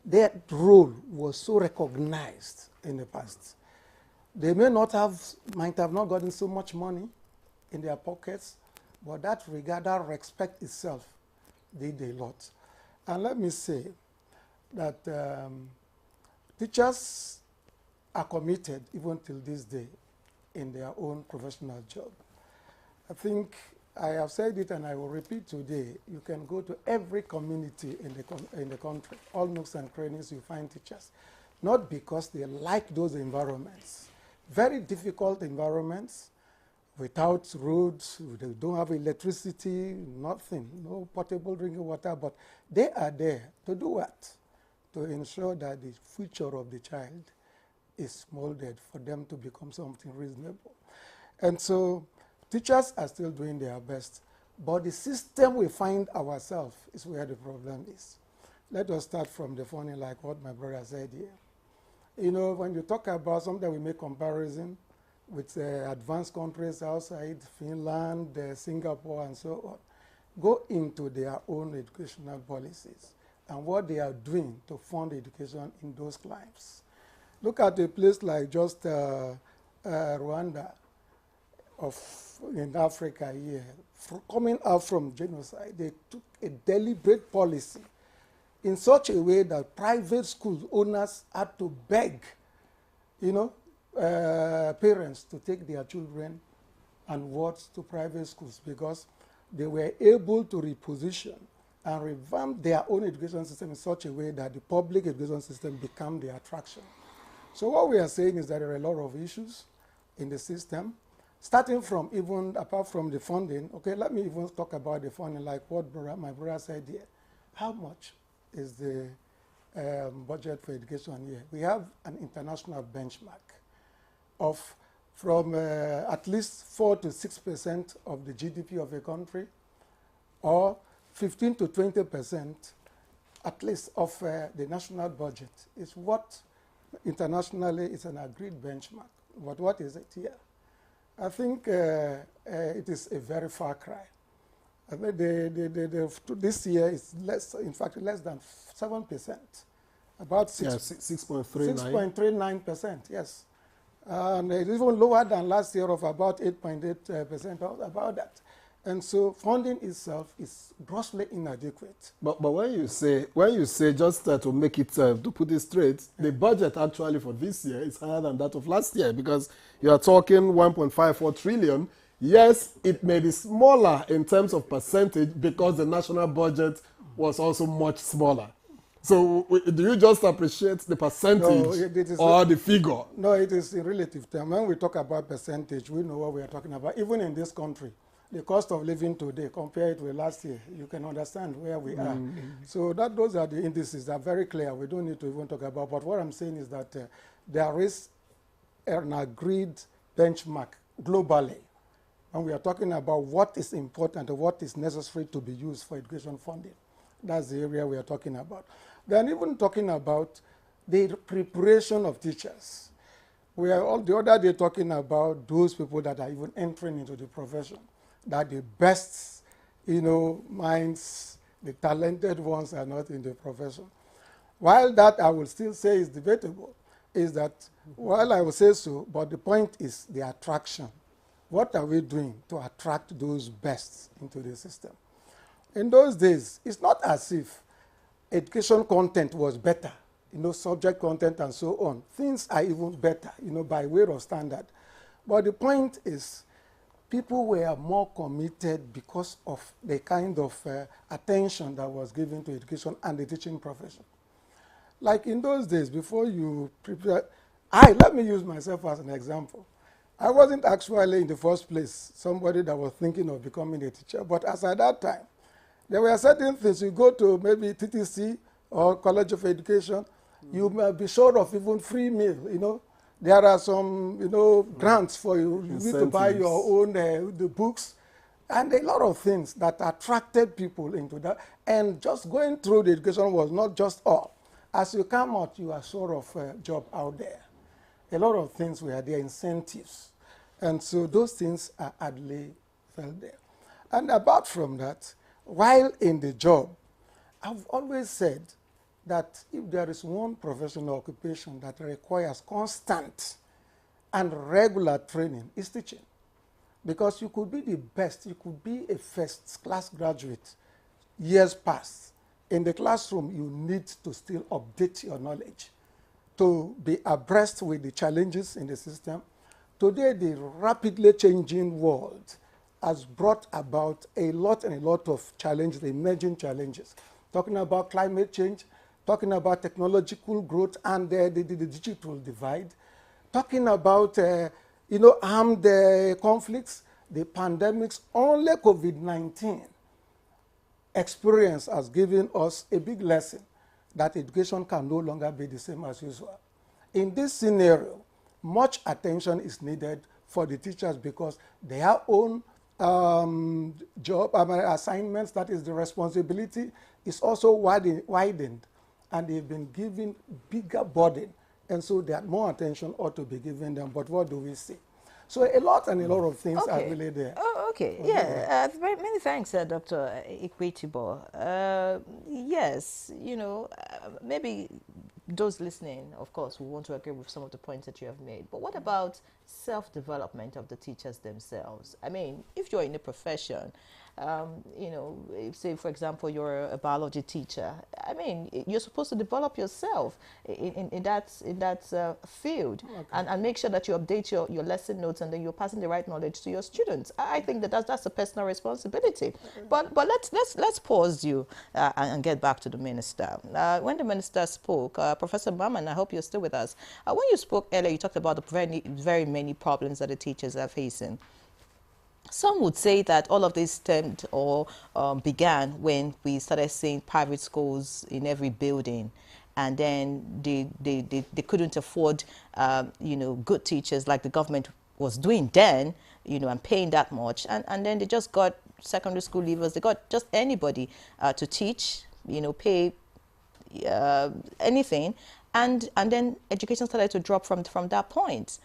their role was so recognized in the past. They might have not gotten so much money in their pockets, but that regard, that respect itself did a lot. And let me say that teachers are committed even till this day in their own professional job. I think I have said it and I will repeat today. You can go to every community in the country, all nooks and crannies, you find teachers. Not because they like those environments. Very difficult environments, without roads, they don't have electricity, nothing, no potable drinking water, but they are there to do what? To ensure that the future of the child is molded for them to become something reasonable. And so teachers are still doing their best, but the system we find ourselves is where the problem is. Let us start from the funny, like what my brother said here. You know, when you talk about something, we make comparison with advanced countries outside, Finland, Singapore, and so on. Go into their own educational policies and what they are doing to fund education in those climes. Look at a place like just Rwanda in Africa here. Coming out from genocide, they took a deliberate policy in such a way that private school owners had to beg, you know, parents to take their children and wards to private schools because they were able to reposition and revamp their own education system in such a way that the public education system became the attraction. So what we are saying is that there are a lot of issues in the system, starting from even apart from the funding. Okay, let me even talk about the funding, like what my brother said here. How much is the budget for education here? We have an international benchmark of from at least 4 to 6% of the GDP of a country, or 15 to 20% at least of the national budget is what internationally is an agreed benchmark. But what is it here? I think it is a very far cry. I think this year is less, in fact, less than 7%, about 6.39%, yes. And it's even lower than last year of about 8.8%, about that. And so funding itself is grossly inadequate. But when you say just to make it, to put it straight, the budget actually for this year is higher than that of last year because you are talking 1.54 trillion. Yes, it may be smaller in terms of percentage because the national budget was also much smaller. So do you just appreciate the percentage or the figure? No, it is in relative terms. When we talk about percentage, we know what we are talking about. Even in this country, the cost of living today, compare it with last year, you can understand where we are. So those are the indices that are very clear. We don't need to even talk about. But what I'm saying is that there is an agreed benchmark globally. And we are talking about what is important or what is necessary to be used for education funding. That's the area we are talking about. Then even talking about the preparation of teachers. We are all the other day talking about those people that are even entering into the profession, that the best, minds, the talented ones are not in the profession. While that I will still say is debatable, is that, while I will say so, but the point is the attraction. What are we doing to attract those bests into the system? In those days, it's not as if education content was better, subject content and so on. Things are even better, by way of standard. But the point is, people were more committed because of the kind of attention that was given to education and the teaching profession. Like in those days, before you prepare, let me use myself as an example. I wasn't actually in the first place somebody that was thinking of becoming a teacher, but as at that time, there were certain things. You go to maybe TTC or College of Education, you may be short of even free meal, There are some, grants for you. You need to buy your own the books, and a lot of things that attracted people into that. And just going through the education was not just all. As you come out, you are sort of a job out there. A lot of things were there, incentives. And so those things are hardly felt there. And apart from that, while in the job, I've always said that if there is one professional occupation that requires constant and regular training, it's teaching. Because you could be the best, you could be a first-class graduate, years pass. In the classroom, you need to still update your knowledge to be abreast with the challenges in the system. Today, the rapidly changing world has brought about a lot of challenges, emerging challenges. Talking about climate change, talking about technological growth and the digital divide, talking about armed conflicts, the pandemics. Only COVID-19 experience has given us a big lesson that education can no longer be the same as usual. In this scenario, much attention is needed for the teachers because their own job assignments, that is the responsibility, is also widened, and they've been given bigger burden, and so that more attention ought to be given them. But what do we see? So a lot of things are really there. Oh, okay. Very many thanks, Dr. Ikwetibo. Yes, maybe those listening, of course, will want to agree with some of the points that you have made. But what about self-development of the teachers themselves? I mean, if you're in a profession, if, say, for example, you're a biology teacher, I mean, you're supposed to develop yourself in that field, and make sure that you update your lesson notes and then you're passing the right knowledge to your students. I think that's a personal responsibility. But let's pause you and get back to the minister. When the minister spoke, Professor Maman, I hope you're still with us. When you spoke earlier, you talked about the very many problems that the teachers are facing. Some would say that all of this stemmed or began when we started seeing private schools in every building, and then they couldn't afford good teachers like the government was doing then, and paying that much, and then they just got secondary school leavers. They got just anybody to teach, pay anything, and then education started to drop from that point.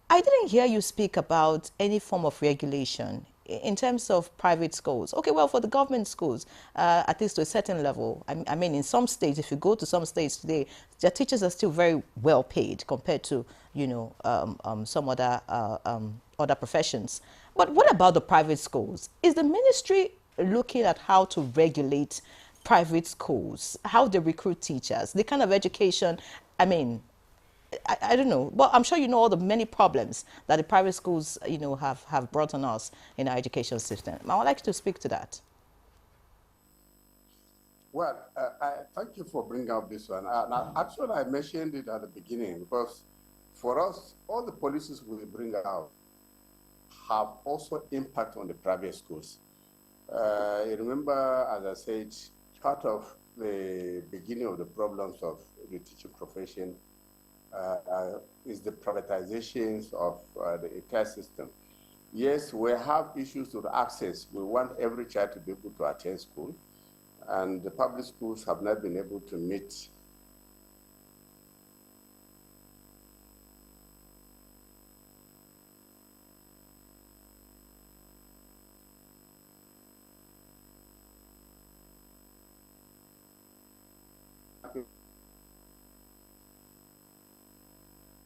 I didn't hear you speak about any form of regulation in terms of private schools. Okay, well, for the government schools, at least to a certain level. I mean, in some states, if you go to some states today, their teachers are still very well paid compared to, some other professions. But what about the private schools? Is the ministry looking at how to regulate private schools, how they recruit teachers, the kind of education? I mean, I don't know. Well, I'm sure you know all the many problems that the private schools, have brought on us in our education system. I would like to speak to that. Well, I thank you for bringing up this one. Actually, I mentioned it at the beginning because for us, all the policies we bring out have also impact on the private schools. You remember, as I said, part of the beginning of the problems of the teaching profession is the privatizations of the entire system. Yes, we have issues with access. We want every child to be able to attend school. and the public schools have not been able to meet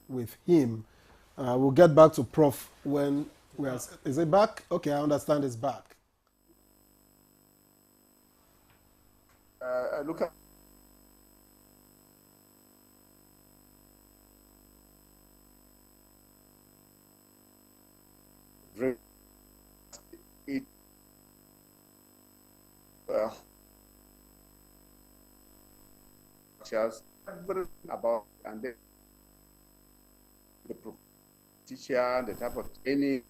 with him. We'll get back to Prof when we are. Is it back? Okay, I understand it's back. look at it just about and then the teacher, the type of training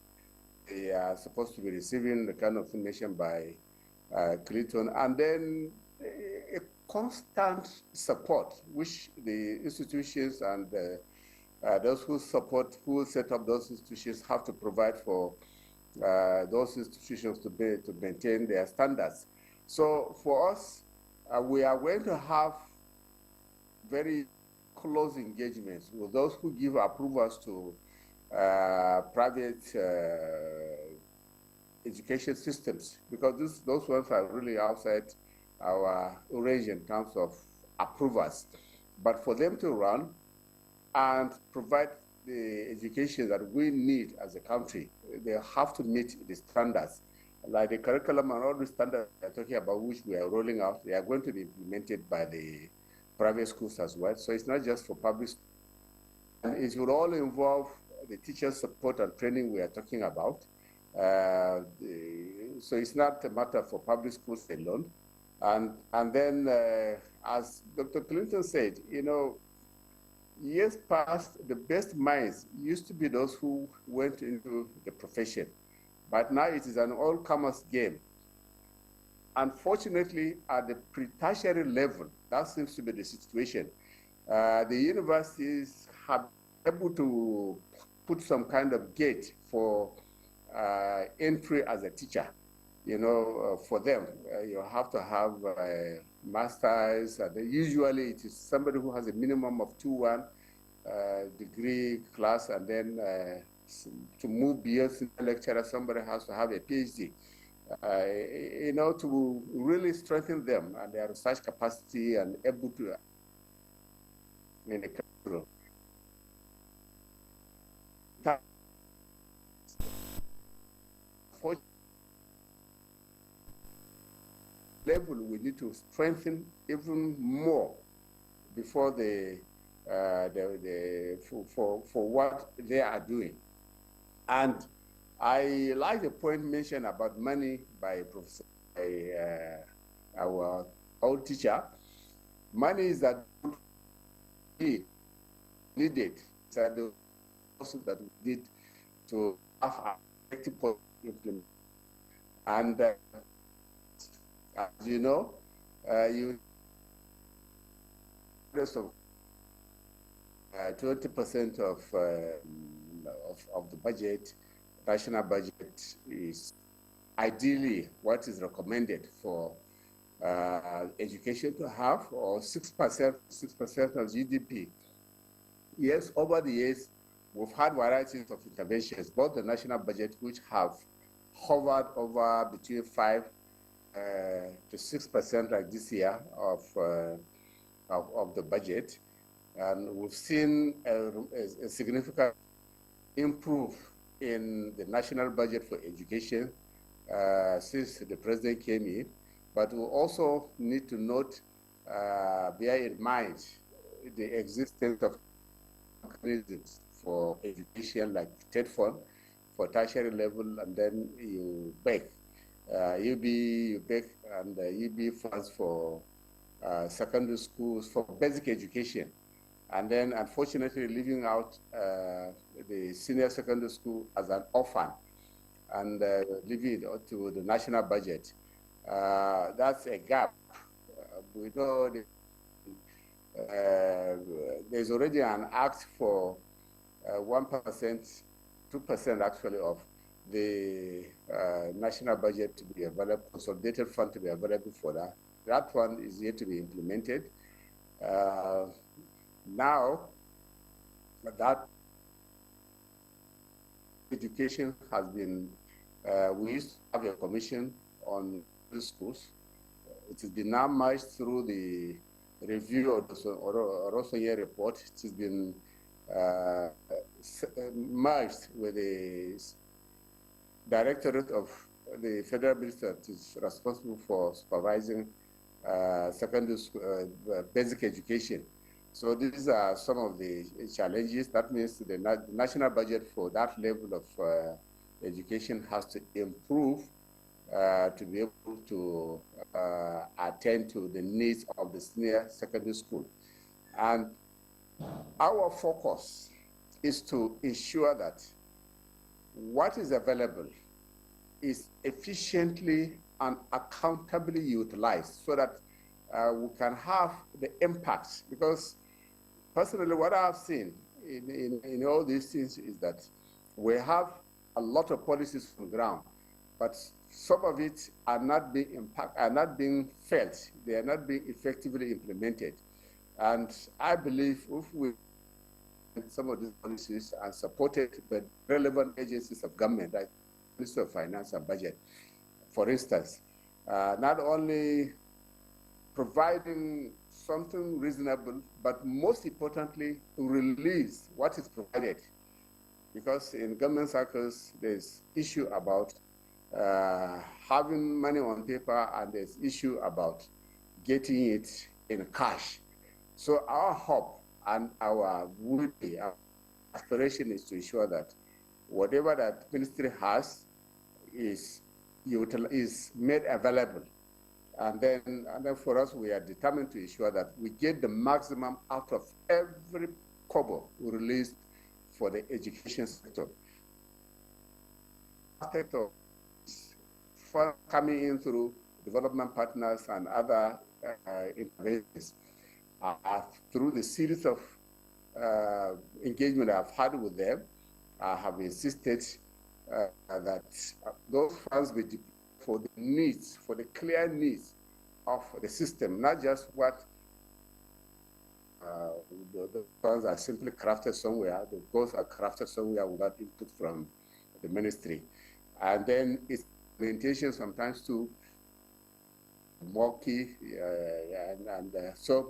they are supposed to be receiving, the kind of information by Clinton, and then a constant support which the institutions and those who support, who set up those institutions have to provide for those institutions to maintain their standards. So for us, we are going to have very close engagements with those who give approvals to private education systems, because those ones are really outside our range in terms of approvals. But for them to run and provide the education that we need as a country, they have to meet the standards. Like the curriculum and all the standards we're talking about, which we are rolling out, they are going to be implemented by the private schools as well. So it's not just for public schools. And it will all involve the teacher support and training we are talking about. So it's not a matter for public schools alone. And then, as Dr. Clinton said, you know, years past, the best minds used to be those who went into the profession. But now it is an all-comers game. Unfortunately, at the pre-tertiary level, that seems to be the situation. The universities have been able to put some kind of gate for entry as a teacher. You know, for them, you have to have a master's. Usually, it is somebody who has a minimum of 2-1 degree class, and then to move beyond senior lecturer, somebody has to have a PhD. You know, to really strengthen them and their research capacity and able to in the curriculum. Level we need to strengthen even more before for what they are doing. And I like the point mentioned about money by Professor, our old teacher. Money is that needed, that the also that we need to have effective implement. And as you know, you 20% of the budget, national budget, is ideally what is recommended for education to have, or 6% of GDP. Yes, over the years, we've had varieties of interventions, both the national budget, which have hovered over between 5 to 6% like this year of the budget. And we've seen a significant improve in the national budget for education since the president came in. But we also need to note, bear in mind, the existence of mechanisms for education like TED Fund for tertiary level, and then you BEC, and UB funds for secondary schools for basic education. And then, unfortunately, leaving out the senior secondary school as an orphan and leaving it to the national budget. That's a gap. We know there's already an act for 1%, 2% actually of the national budget to be available, consolidated fund to be available for that. that one is yet to be implemented. Now that education has been, we used to have a commission on the schools. It has been now merged through the review of the Rosoye report. It has been merged with the Directorate of the Federal Minister that is responsible for supervising secondary school, basic education. So these are some of the challenges. That means the national budget for that level of education has to improve to be able to attend to the needs of the senior secondary school. And our focus is to ensure that what is available is efficiently and accountably utilized so that we can have the impacts. Because personally, what I've seen in all these things is that we have a lot of policies on the ground, but some of it are not being felt. They are not being effectively implemented. And I believe if we some of these policies are supported by relevant agencies of government, like Ministry of Finance and Budget, for instance, not only providing something reasonable, but most importantly, release what is provided. Because in government circles, there's issue about having money on paper, and there's issue about getting it in cash. So our hope and our aspiration is to ensure that whatever that ministry has is made available. And then for us, we are determined to ensure that we get the maximum out of every kobo we release for the education sector. Aspect of funds coming in through development partners and other interventions through the series of engagement I've had with them. I have insisted that those funds be deployed for the needs, for the clear needs of the system, not just what the funds are simply crafted somewhere. The goals are crafted somewhere without input from the ministry. And then its implementation sometimes too murky,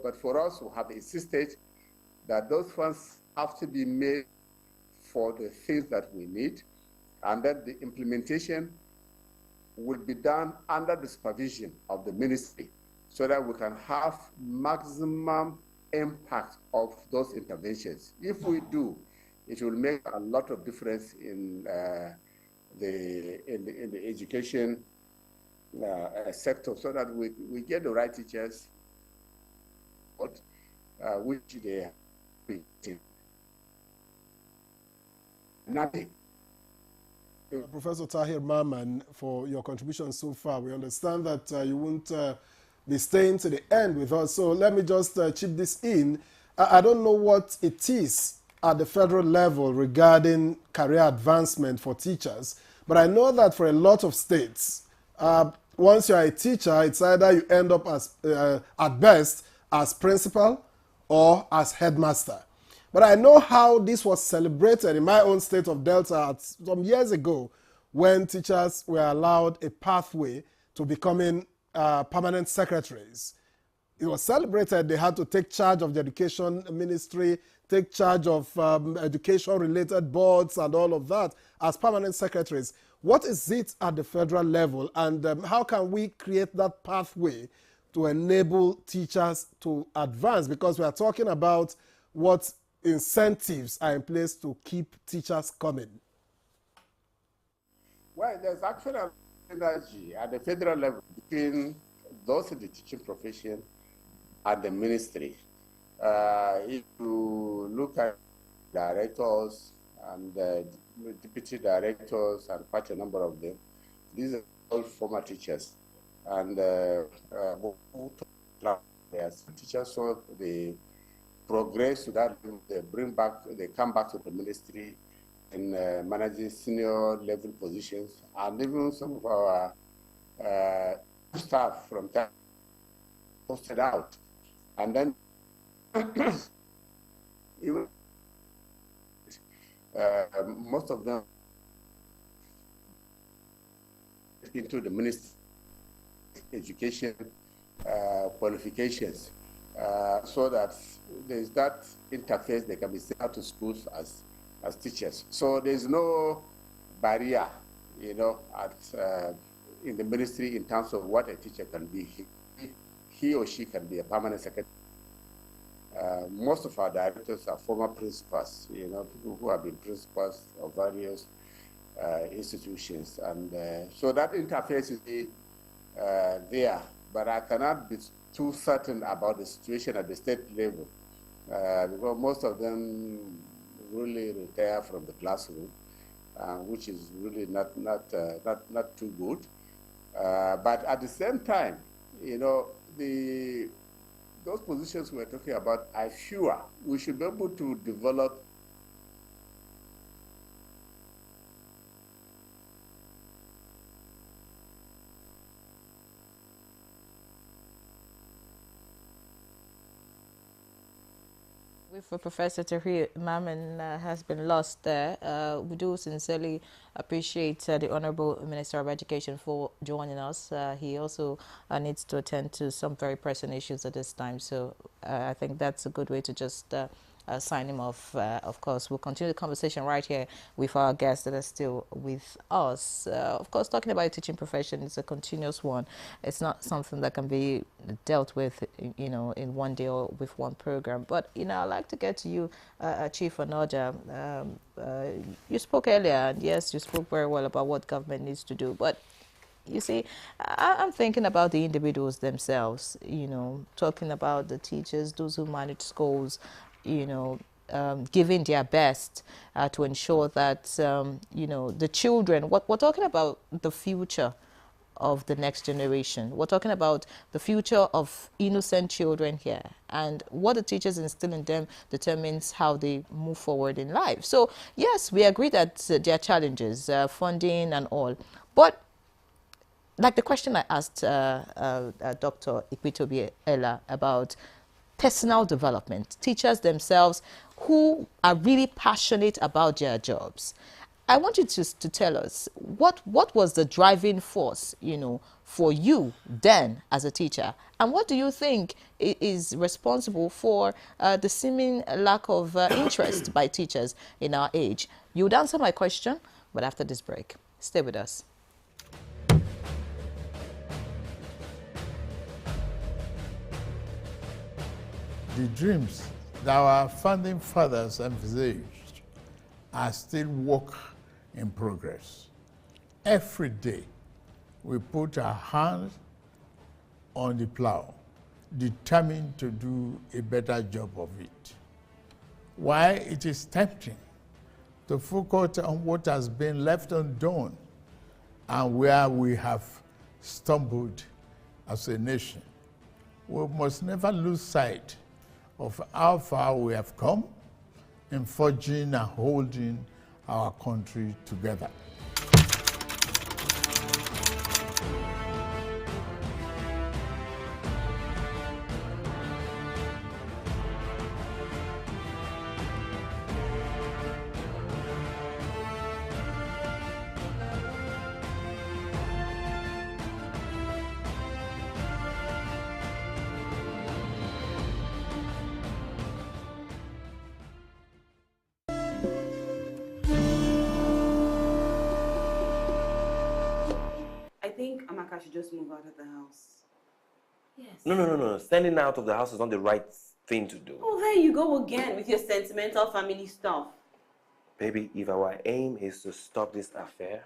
but for us, we have insisted that those funds have to be made for the things that we need, and that the implementation will be done under the supervision of the ministry so that we can have maximum impact of those interventions. If we do, it will make a lot of difference in the education sector, so that we get the right teachers, which they are being. Nothing. Professor Tahir Maman, for your contribution so far. We understand that you won't be staying to the end with us, so let me just chip this in. I don't know what it is at the federal level regarding career advancement for teachers, but I know that for a lot of states, once you're a teacher, it's either you end up as, at best, as principal or as headmaster. But I know how this was celebrated in my own state of Delta some years ago, when teachers were allowed a pathway to becoming permanent secretaries. It was celebrated. They had to take charge of the education ministry, take charge of education-related boards and all of that as permanent secretaries. What is it at the federal level, and how can we create that pathway to enable teachers to advance? Because we are talking about what incentives are in place to keep teachers coming. Well, there's actually a synergy at the federal level between those in the teaching profession and the ministry. If you look at directors and deputy directors and quite a number of them, these are all former teachers. And teachers, so they progress to that, they come back to the ministry in managing senior level positions, and even some of our staff from time posted out. And then even most of them into the Ministry of Education qualifications, so that there's that interface. They can be sent out to schools as teachers. So there's no barrier, you know, in the ministry in terms of what a teacher can be. He or she can be a permanent secretary. Most of our directors are former principals, you know, people who have been principals of various institutions. And so that interface is there, but I cannot be too certain about the situation at the state level, because most of them really retire from the classroom, which is really not too good. But at the same time, you know, those positions we're talking about are fewer. We should be able to develop For Professor Tahir Maman has been lost there. We do sincerely appreciate the Honorable Minister of Education for joining us. He also needs to attend to some very pressing issues at this time, so I think that's a good way to just sign him off. Of course, we'll continue the conversation right here with our guests that are still with us. Of course, talking about the teaching profession is a continuous one. It's not something that can be dealt with, you know, in one day or with one program. But, you know, I'd like to get to you, Chief Onoja. You spoke earlier, and yes, you spoke very well about what government needs to do. But you see, I'm thinking about the individuals themselves, you know, talking about the teachers, those who manage schools, you know, giving their best to ensure that, you know, the children, we're talking about the future of the next generation. We're talking about the future of innocent children here. And what the teachers instill in them determines how they move forward in life. So, yes, we agree that there are challenges, funding and all. But like the question I asked Dr. Ikwitobi Ella about personal development, teachers themselves who are really passionate about their jobs. I want you to tell us what was the driving force, you know, for you then as a teacher, and what do you think is responsible for the seeming lack of interest by teachers in our age? You would answer my question, but after this break, stay with us. The dreams that our founding fathers envisaged are still work in progress. Every day, we put our hands on the plow, determined to do a better job of it. While it is tempting to focus on what has been left undone and where we have stumbled as a nation, we must never lose sight of how far we have come in forging and holding our country together. I think Amaka should just move out of the house. Yes. No. Standing out of the house is not the right thing to do. Oh, there you go again with your sentimental family stuff. Baby, if our aim is to stop this affair,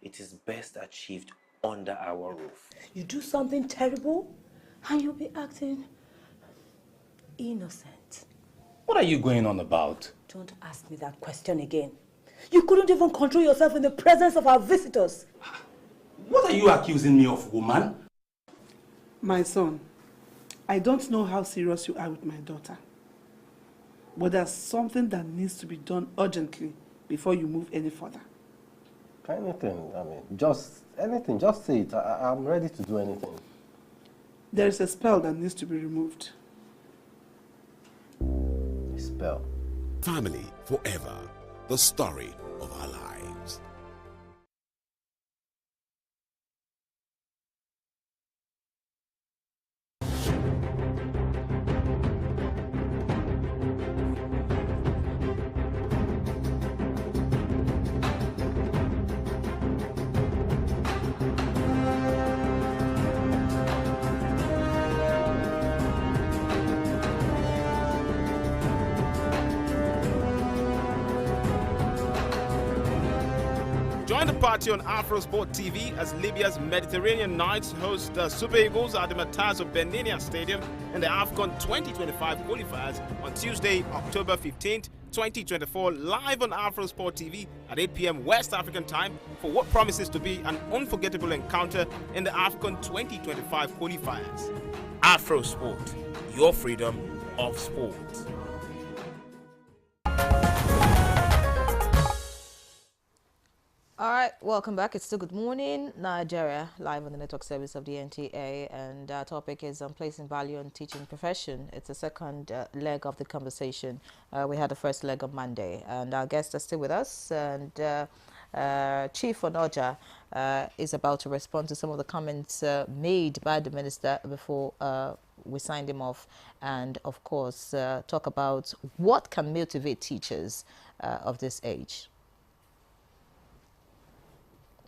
it is best achieved under our roof. You do something terrible and you'll be acting innocent. What are you going on about? Don't ask me that question again. You couldn't even control yourself in the presence of our visitors. What are you accusing me of, woman? My son, I don't know how serious you are with my daughter, but there's something that needs to be done urgently before you move any further. Anything, I mean, just anything, just say it. I'm ready to do anything. There is a spell that needs to be removed. Spell. Family forever. The story of our lives. Join the party on Afrosport TV as Libya's Mediterranean Knights host the Super Eagles at the Mataz of Benenia Stadium in the AFCON 2025 qualifiers on Tuesday, October 15th, 2024, live on Afrosport TV at 8 p.m. West African time for what promises to be an unforgettable encounter in the AFCON 2025 qualifiers. Afrosport, your freedom of sport. All right, welcome back. It's still Good Morning Nigeria, live on the network service of the NTA, and our topic is on placing value on teaching profession. It's the second leg of the conversation. We had the first leg on Monday, and our guests are still with us, and Chief Onoja is about to respond to some of the comments made by the minister before we signed him off, and of course talk about what can motivate teachers of this age.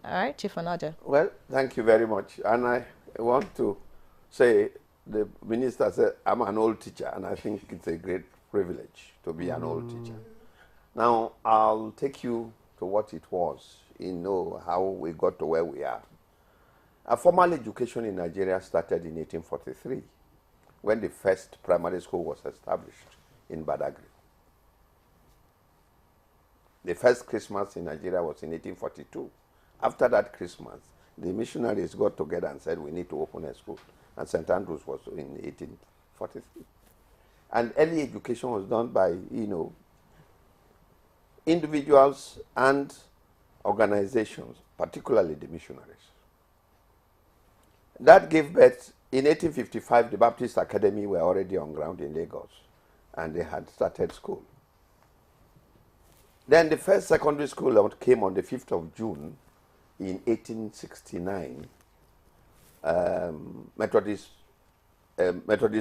All right, Chief Onoja. Well, thank you very much. And I want to say, the minister said, I'm an old teacher, and I think it's a great privilege to be an old teacher. Now, I'll take you to what it was, how we got to where we are. A formal education in Nigeria started in 1843, when the first primary school was established in Badagry. The first Christmas in Nigeria was in 1842. After that Christmas, the missionaries got together and said, we need to open a school. And St. Andrews was in 1843. And early education was done by, individuals and organizations, particularly the missionaries. That gave birth, in 1855, the Baptist Academy were already on ground in Lagos, and they had started school. Then the first secondary school came on the 5th of June, in 1869, Methodist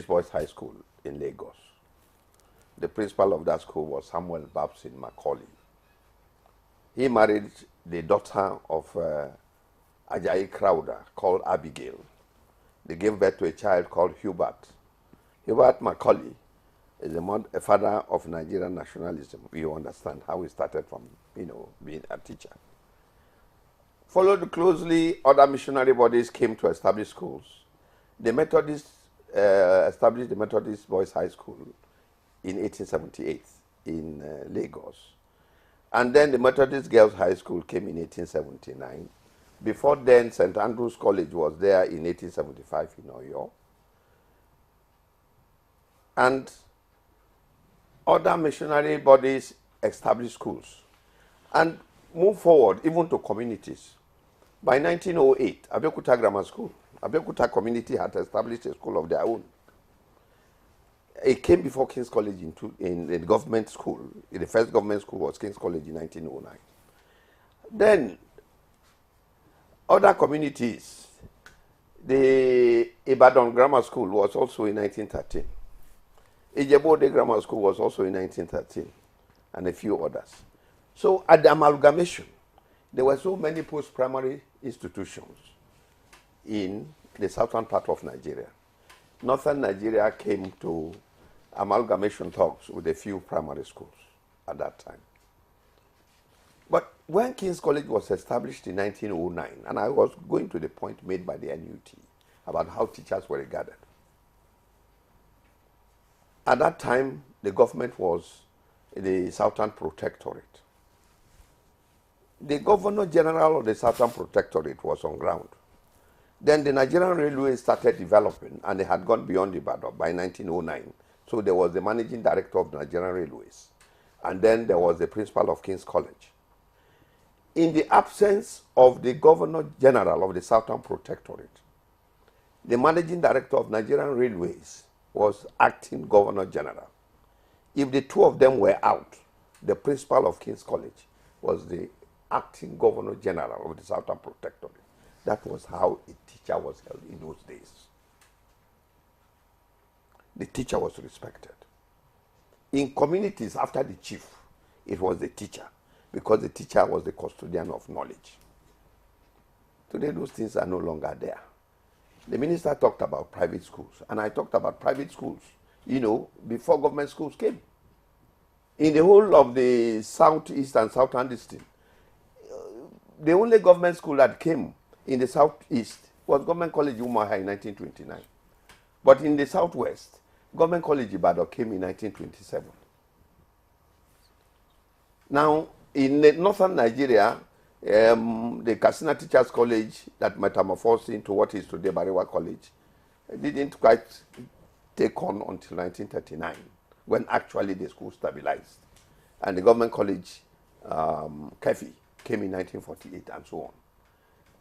Boys High School in Lagos. The principal of that school was Samuel Babson Macaulay. He married the daughter of Ajayi Crowder, called Abigail. They gave birth to a child called Hubert. Hubert Macaulay is a father of Nigerian nationalism. You understand how he started from, being a teacher. Followed closely, other missionary bodies came to establish schools. The Methodists established the Methodist Boys High School in 1878 in Lagos. And then the Methodist Girls High School came in 1879. Before then, St. Andrews College was there in 1875 in Oyo. And other missionary bodies established schools and moved forward even to communities. By 1908, Abeokuta Grammar School, Abeokuta community had established a school of their own. It came before King's College in the government school. The first government school was King's College in 1909. Then, other communities, the Ibadan Grammar School was also in 1913. Ijebode Grammar School was also in 1913, and a few others. So at the amalgamation, there were so many post-primary institutions in the southern part of Nigeria. Northern Nigeria came to amalgamation talks with a few primary schools at that time. But when King's College was established in 1909, and I was going to the point made by the NUT about how teachers were regarded. At that time, the government was the Southern Protectorate. The Governor General of the Southern Protectorate was on ground. Then the Nigerian Railway started developing, and they had gone beyond Ibadan by 1909. So there was the Managing Director of the Nigerian Railways. And then there was the Principal of King's College. In the absence of the Governor General of the Southern Protectorate, The managing director of Nigerian Railways was acting governor general. If the two of them were out, the principal of King's College was the acting governor general of the Southern Protectorate. That was how a teacher was held in those days. The teacher was respected. In communities after the chief, it was the teacher, because the teacher was the custodian of knowledge. Today, those things are no longer there. The minister talked about private schools, and I talked about private schools, you know, before government schools came. In the whole of the southeast and southern district, the only government school that came in the southeast was Government College Umuahia in 1929. But in the southwest, Government College Ibadan came in 1927. Now, in the northern Nigeria, the Katsina Teachers College that metamorphosed into what is today Barewa College didn't quite take on until 1939, when actually the school stabilized. And the Government College, Kefi, came in 1948 and so on.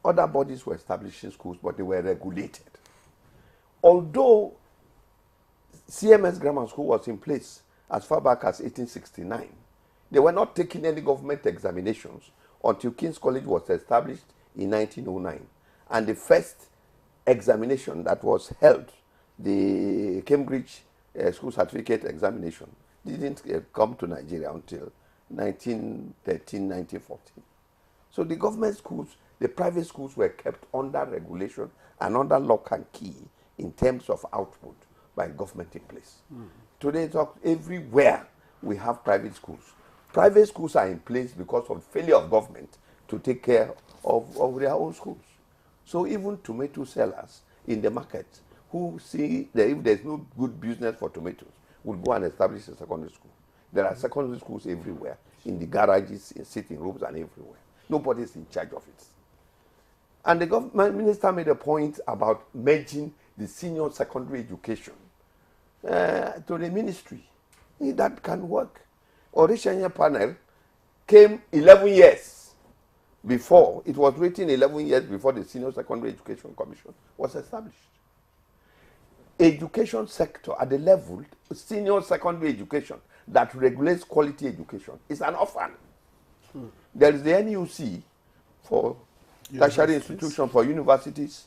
Other bodies were establishing schools, but they were regulated. Although CMS Grammar School was in place as far back as 1869, they were not taking any government examinations until King's College was established in 1909. And the first examination that was held, the Cambridge School Certificate Examination, didn't come to Nigeria until 1913, 1914. So the government schools, the private schools were kept under regulation and under lock and key in terms of output by government in place. Today, everywhere we have private schools. Private schools are in place because of failure of government to take care of their own schools. So even tomato sellers in the market who see that if there's no good business for tomatoes will go and establish a secondary school. There are secondary schools everywhere, in the garages, in sitting rooms, and everywhere. Nobody is in charge of it. And the government minister made a point about merging the senior secondary education to the ministry. That can work. Orishanya panel came 11 years before, it was written 11 years before the Senior Secondary Education Commission was established. Education sector at the level, senior secondary education, that regulates quality education is an orphan. There is the NUC for tertiary institution for universities.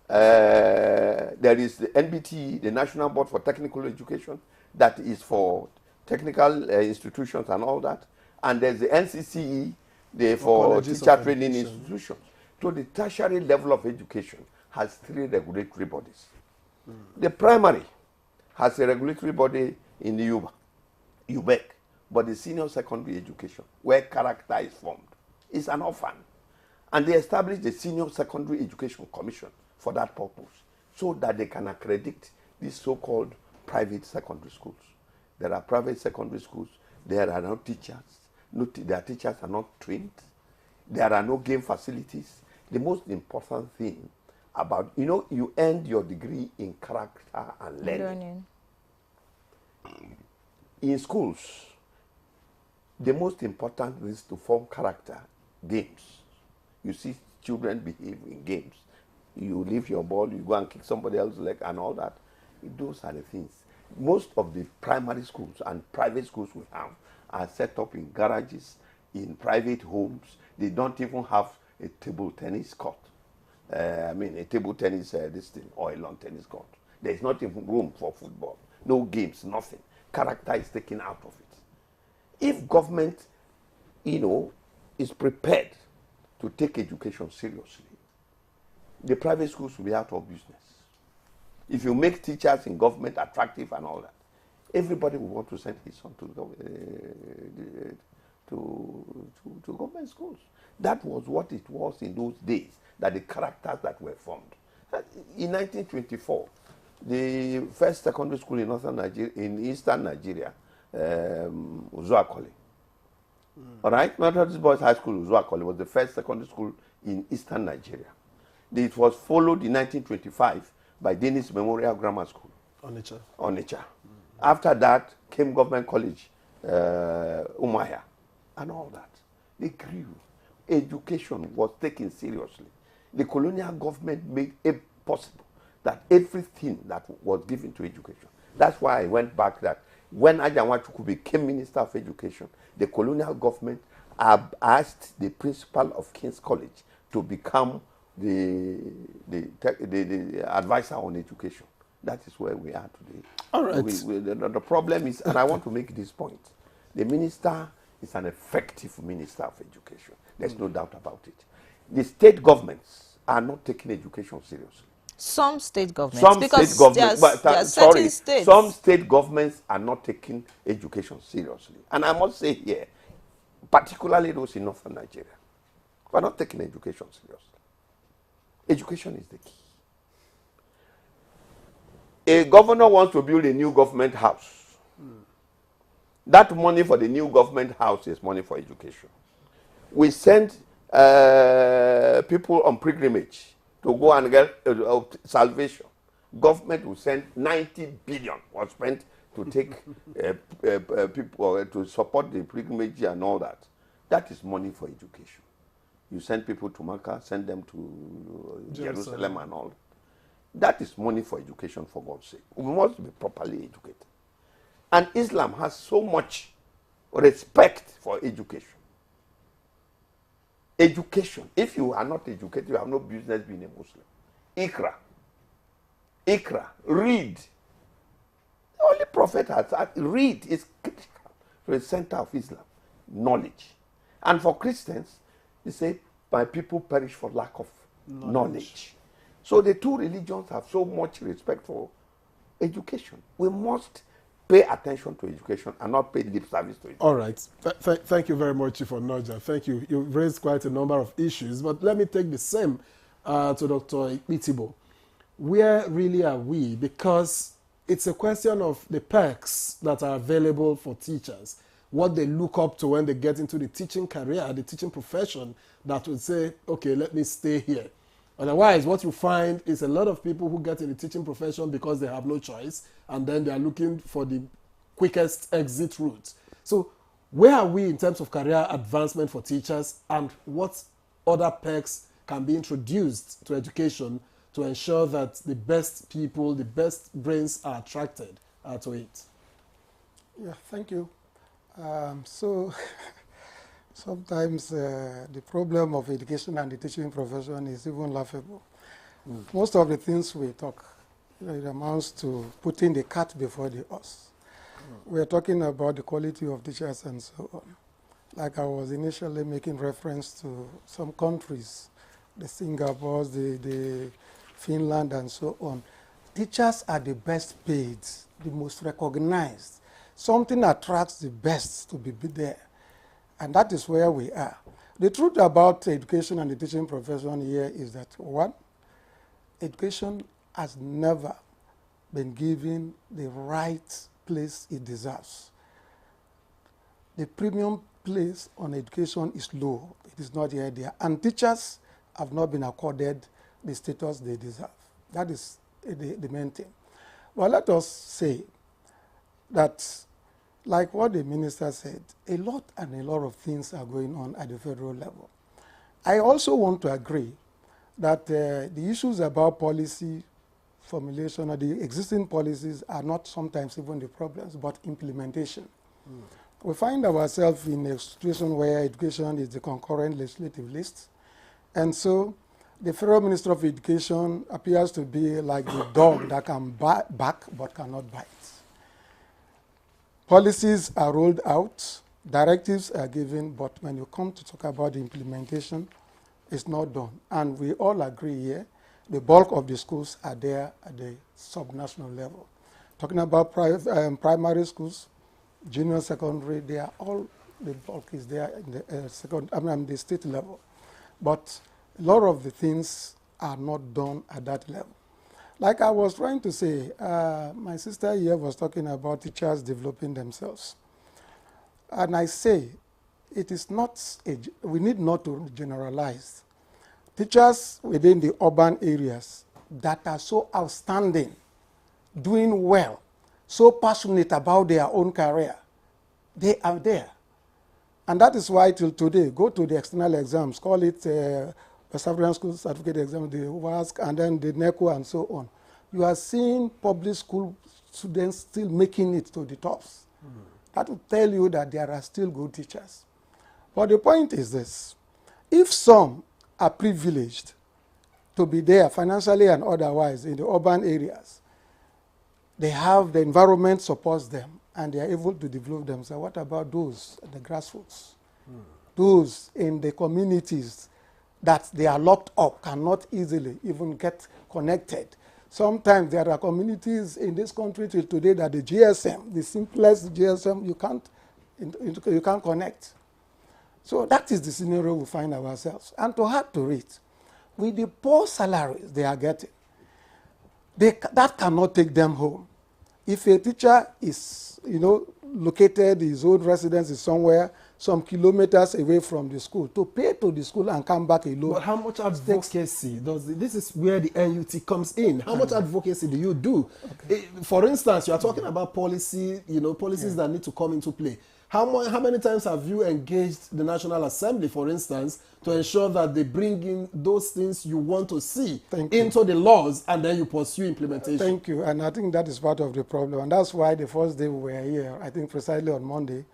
There is the NBT, the National Board for Technical Education, that is for technical institutions and all that. And there's the NCCE, for teacher training institutions. So the tertiary level of education has 3 regulatory bodies. The primary has a regulatory body in the UBEC, but the senior secondary education, where character is formed, is an orphan. And they established the Senior Secondary Education Commission for that purpose, so that they can accredit these so-called private secondary schools. There are private secondary schools, there are no teachers, their teachers are not trained, there are no game facilities. The most important thing about, you earned your degree in character and learning. In schools, the most important is to form character, games. You see children behave in games. You leave your ball, you go and kick somebody else's leg and all that. Those are the things. Most of the primary schools and private schools we have are set up in garages, in private homes. They don't even have a table tennis court. A table tennis or a lawn tennis court. There is not even room for football. No games, nothing. Character is taken out of it. If government, is prepared to take education seriously, the private schools will be out of business. If you make teachers in government attractive and all that, everybody will want to send his son to government schools. That was what it was in those days, that the characters that were formed. In 1924, the first secondary school in northern Nigeria, in eastern Nigeria, Uzuakoli. All right, Methodist Boys High School, Uzuakoli, was the first secondary school in eastern Nigeria. It was followed in 1925 by Dennis Memorial Grammar School. Onitsha. After that came Government College, Umuahia, and all that. They grew. Education was taken seriously. The colonial government made it possible that everything that was given to education. That's why I went back that when Ajanwachuku became Minister of Education, the colonial government asked the principal of King's College to become the advisor on education. That is where we are today. All right. The problem is, and I want to make this point, the minister is an effective minister of education. There's no doubt about it. The state governments are not taking education seriously. Some state governments, Some because state governments, there are certain states. some state governments are not taking education seriously. And I must say here, particularly those in northern Nigeria, who are not taking education seriously. Education is the key. A governor wants to build a new government house. That money for the new government house is money for education. We send people on pilgrimage to go and get salvation. Government will send 90 billion was spent to take people to support the pilgrimage and all that. That is money for education. You send people to Mecca, send them to Jerusalem and all. That is money for education, for God's sake. We must be properly educated. And Islam has so much respect for education. Education. If you are not educated, you have no business being a Muslim. Ikra. Ikra. Read. The only prophet has said, read is critical to the center of Islam. Knowledge. And for Christians, they say, my people perish for lack of knowledge. So the two religions have so much respect for education. We must pay attention to education and not pay lip service to it. All right. Thank you very much, Chief Onoja. Thank you. You've raised quite a number of issues, but let me take the same to Dr. Ikpitibo. Where really are we? Because it's a question of the perks that are available for teachers, what they look up to when they get into the teaching career, the teaching profession, that would say, okay, let me stay here. Otherwise, what you find is a lot of people who get in the teaching profession because they have no choice, and then they are looking for the quickest exit route. So where are we in terms of career advancement for teachers, and what other perks can be introduced to education to ensure that the best people, the best brains are attracted to it? Yeah, thank you. So sometimes the problem of education and the teaching profession is even laughable. Most of the things we talk, it amounts to putting the cart before the horse. We are talking about the quality of teachers and so on. Like I was initially making reference to some countries, the Singapore, the Finland and so on. Teachers are the best paid, the most recognized. Something attracts the best to be there. And that is where we are. The truth about education and the teaching profession here is that, one, education has never been given the right place it deserves. The premium place on education is low. It is not yet there. And teachers have not been accorded the status they deserve. That is the main thing. Well, let us say that, like what the minister said, a lot of things are going on at the federal level. I also want to agree that the issues about policy formulation or the existing policies are not sometimes even the problems, but implementation. We find ourselves in a situation where education is the concurrent legislative list. And so the Federal Minister of Education appears to be like the dog that can bark but cannot bite. Policies are rolled out, directives are given, but when you come to talk about the implementation, it's not done. And we all agree here, the bulk of the schools are there at the subnational level. Talking about primary schools, junior secondary, they are all, the bulk is there in the the state level. But a lot of the things are not done at that level. Like I was trying to say, my sister here was talking about teachers developing themselves. And I say, it is not, we need not to generalize. Teachers within the urban areas that are so outstanding, doing well, so passionate about their own career, they are there. And that is why till today, go to the external exams, call it Perseverance School Certificate Exam, the WASC, and then the NECO and so on. you are seeing public school students still making it to the tops. That will tell you that there are still good teachers. But the point is this: if some are privileged to be there financially and otherwise in the urban areas, they have the environment supports them and they are able to develop themselves. What about those at the grassroots? Those in the communities that they are locked up, cannot easily even get connected. Sometimes there are communities in this country till today that the GSM, the simplest GSM, you can't connect. So that is the scenario we find ourselves. And to add to it, with the poor salaries they are getting, that cannot take them home. If a teacher is, located, his own residence is somewhere, some kilometers away from the school, to pay to the school and come back alone. But how much advocacy this is where the NUT comes in. How much advocacy do you do? Okay. For instance, you are talking about policy, policies that need to come into play. How many times have you engaged the National Assembly, for instance, to ensure that they bring in those things you want to see into the laws and then you pursue implementation? Thank you. And I think that is part of the problem. And that's why the first day we were here, I think precisely on Monday,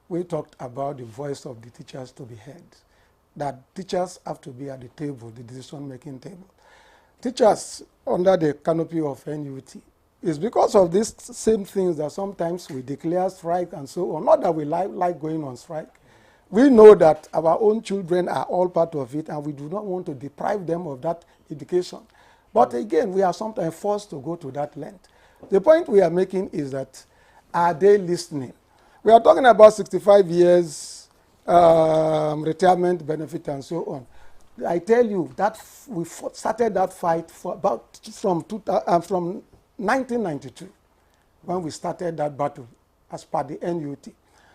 we talked about the voice of the teachers to be heard. That teachers have to be at the table, the decision-making table. Teachers under the canopy of NUT, it's because of these same things that sometimes we declare strike and so on. Not that we like going on strike. We know that our own children are all part of it and we do not want to deprive them of that education. But again, we are sometimes forced to go to that length. The point we are making is that, are they listening? We are talking about 65 years retirement benefit and so on. I tell you that we started that fight from 1992, when we started that battle as per the NUT,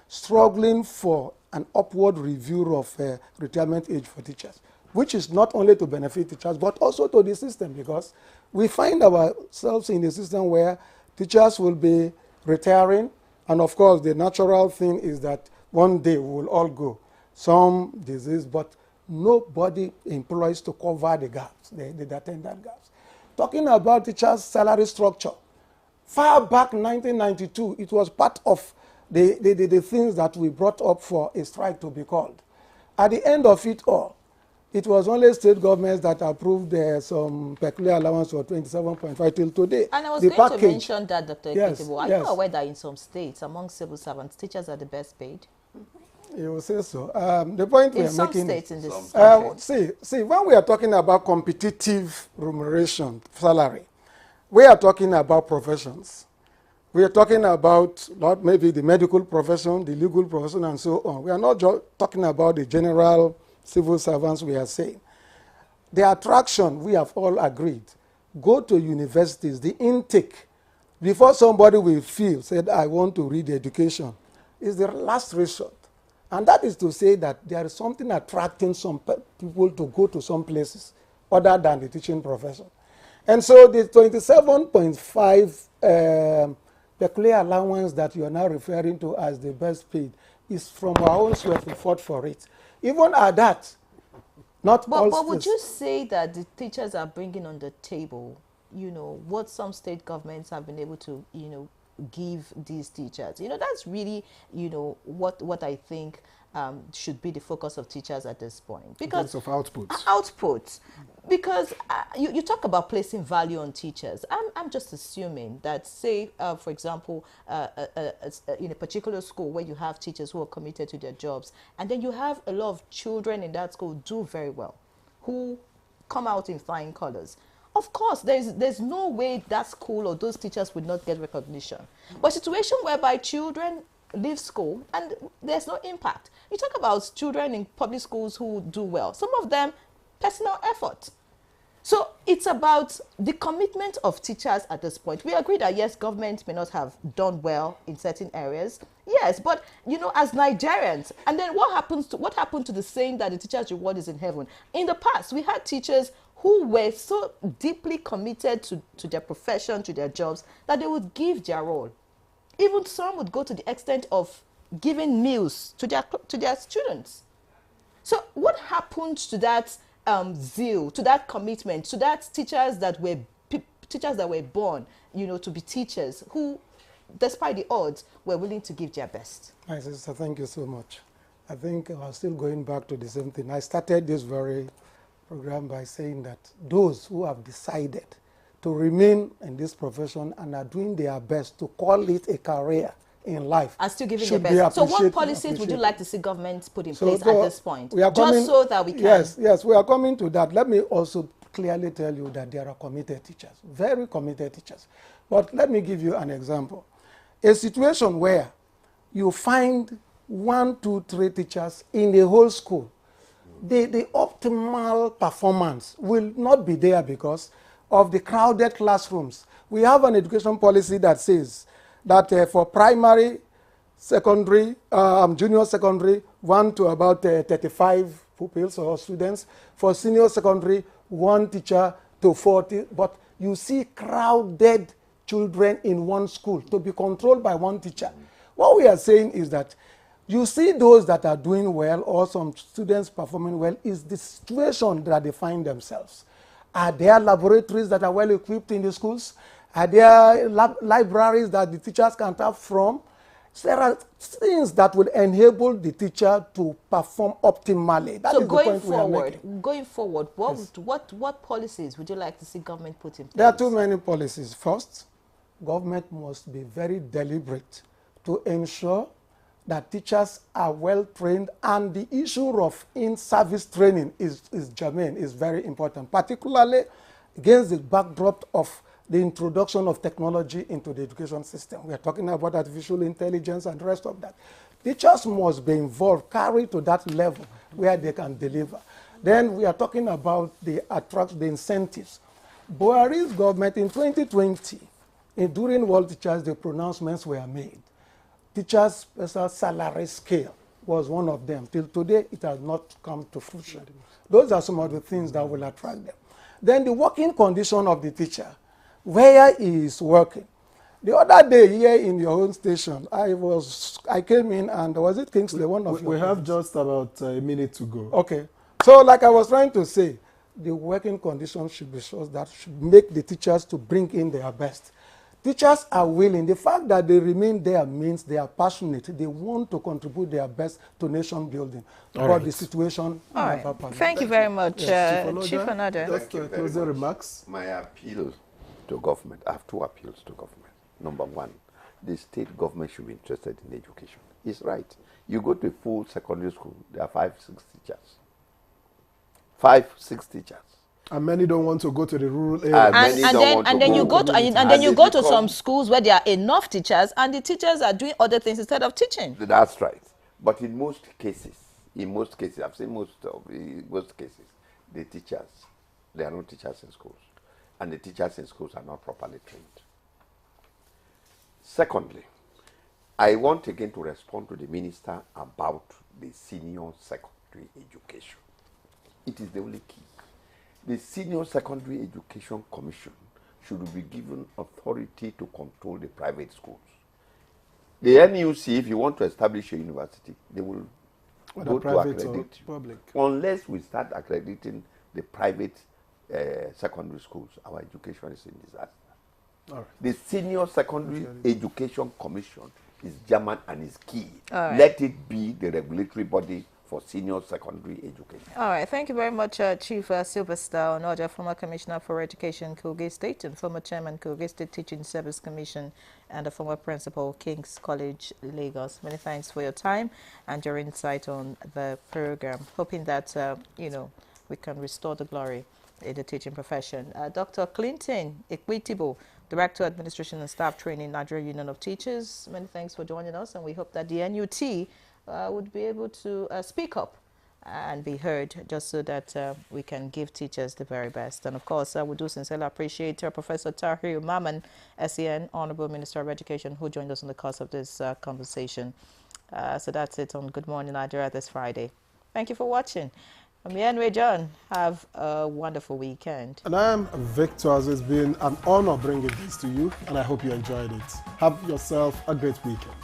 struggling for an upward review of retirement age for teachers, which is not only to benefit teachers, but also to the system, because we find ourselves in a system where teachers will be retiring, and of course the natural thing is that one day we will all go. Some disease, but nobody employs to cover the gaps, the attendant gaps. Talking about teachers' salary structure, far back 1992, it was part of the things that we brought up for a strike to be called. At the end of it all, it was only state governments that approved some peculiar allowance for 27.5 till today. And I was going to mention that, Dr. Ekitibo. Are you aware that in some states, among civil servants, teachers are the best paid? You will say so. The point we are making... In some states in this country. See, when we are talking about competitive remuneration, salary, we are talking about professions. We are talking about not maybe the medical profession, the legal profession, and so on. We are not just talking about the general civil servants we are saying. The attraction, we have all agreed, go to universities, the intake, before somebody will said, I want to read education, is the last resort. And that is to say that there is something attracting some people to go to some places other than the teaching profession. And so the 27.5 peculiar allowance that you are now referring to as the best paid is from our own sweat. We fought for it. Even at that, not all. But would you say that the teachers are bringing on the table, what some state governments have been able to, give these teachers? That's really, what I think should be the focus of teachers at this point. Because in terms of output. Output. Because you talk about placing value on teachers. I'm just assuming that, say, for example, in a particular school where you have teachers who are committed to their jobs, and then you have a lot of children in that school do very well, who come out in flying colors. Of course, there's no way that school or those teachers would not get recognition. But a situation whereby children leave school and there's no impact. You talk about children in public schools who do well. Some of them, personal effort. So it's about the commitment of teachers at this point. We agree that, yes, government may not have done well in certain areas. Yes, but, as Nigerians, and then what happened to the saying that the teacher's reward is in heaven? In the past, we had teachers who were so deeply committed to their profession, to their jobs, that they would give their all. Even some would go to the extent of giving meals to their students. So what happened to that zeal, to that commitment, to that teachers that were teachers that were born, to be teachers who, despite the odds, were willing to give their best. My sister, thank you so much. I think I was still going back to the same thing. I started this very program by saying that those who have decided to remain in this profession and are doing their best to call it a career in life are still giving should their be best. So what appreciated. policies would you like to see government put in So place at this point? We are Just coming, so that we can... Yes, we are coming to that. Let me also clearly tell you that there are committed teachers, very committed teachers. But let me give you an example. A situation where you find 1, 2, 3 teachers in the whole school, the optimal performance will not be there because of the crowded classrooms. We have an education policy that says that for primary, secondary, junior secondary, 1 to about 35 pupils or students. For senior secondary, 1 teacher to 40. But you see crowded children in one school to be controlled by 1 teacher. What we are saying is that you see those that are doing well or some students performing well is the situation that they find themselves. Are there laboratories that are well equipped in the schools? Are there libraries that the teachers can tap from? So there are things that will enable the teacher to perform optimally. That so is going the point forward, what policies would you like to see government put in place? There are too many policies. First, government must be very deliberate to ensure that teachers are well trained, and the issue of in-service training is germane, is very important, particularly against the backdrop of the introduction of technology into the education system. We are talking about artificial intelligence and the rest of that. Teachers must be involved, carried to that level where they can deliver. Then we are talking about the incentives. Buhari's government in 2020, during World Teachers, the pronouncements were made. Teachers' special salary scale was one of them. Till today, it has not come to fruition. Those are some of the things that will attract them. Then the working condition of the teacher, where he is working. The other day here in your own station, I came in and was it Kingsley, one of you? We have just about a minute to go. Okay. So like I was trying to say, the working conditions should be such that should make the teachers to bring in their best. Teachers are willing. The fact that they remain there means they are passionate. They want to contribute their best to nation building. But the situation never permits. Thank you very much, Yes. Chief Onoja. Just closing remarks. My appeal to government, I have 2 appeals to government. Number 1, the state government should be interested in education. It's right. You go to a full secondary school, there are 5, 6 teachers. 5, 6 teachers. And many don't want to go to the rural area. And then you go to some schools where there are enough teachers and the teachers are doing other things instead of teaching. That's right. But in most cases, I've seen most cases, the teachers, there are no teachers in schools. And the teachers in schools are not properly trained. Secondly, I want again to respond to the minister about the senior secondary education. It is the only key. The Senior Secondary Education Commission should be given authority to control the private schools. The NUC, if you want to establish a university, they will go to accredit you. Unless we start accrediting the private secondary schools, our education is in disaster. All right. The Senior Secondary Education Commission is German and is key. Right. Let it be the regulatory body for senior secondary education. All right, thank you very much, Chief Sylvester Onoja, former Commissioner for Education, Kogi State, and former Chairman, Kogi State Teaching Service Commission, and the former Principal, King's College, Lagos. Many thanks for your time and your insight on the program. Hoping that, we can restore the glory in the teaching profession. Dr. Clinton Equitable, Director, Administration and Staff Training, Nigeria Union of Teachers. Many thanks for joining us, and we hope that the NUT would be able to speak up and be heard, just so that we can give teachers the very best. And of course, we do sincerely appreciate Professor Tahir Maman, SEN, Honorable Minister of Education, who joined us in the course of this conversation. So that's it on Good Morning Nigeria this Friday. Thank you for watching. I'm Yanwe John. Have a wonderful weekend. And I am Victor. It's been an honor bringing this to you, and I hope you enjoyed it. Have yourself a great weekend.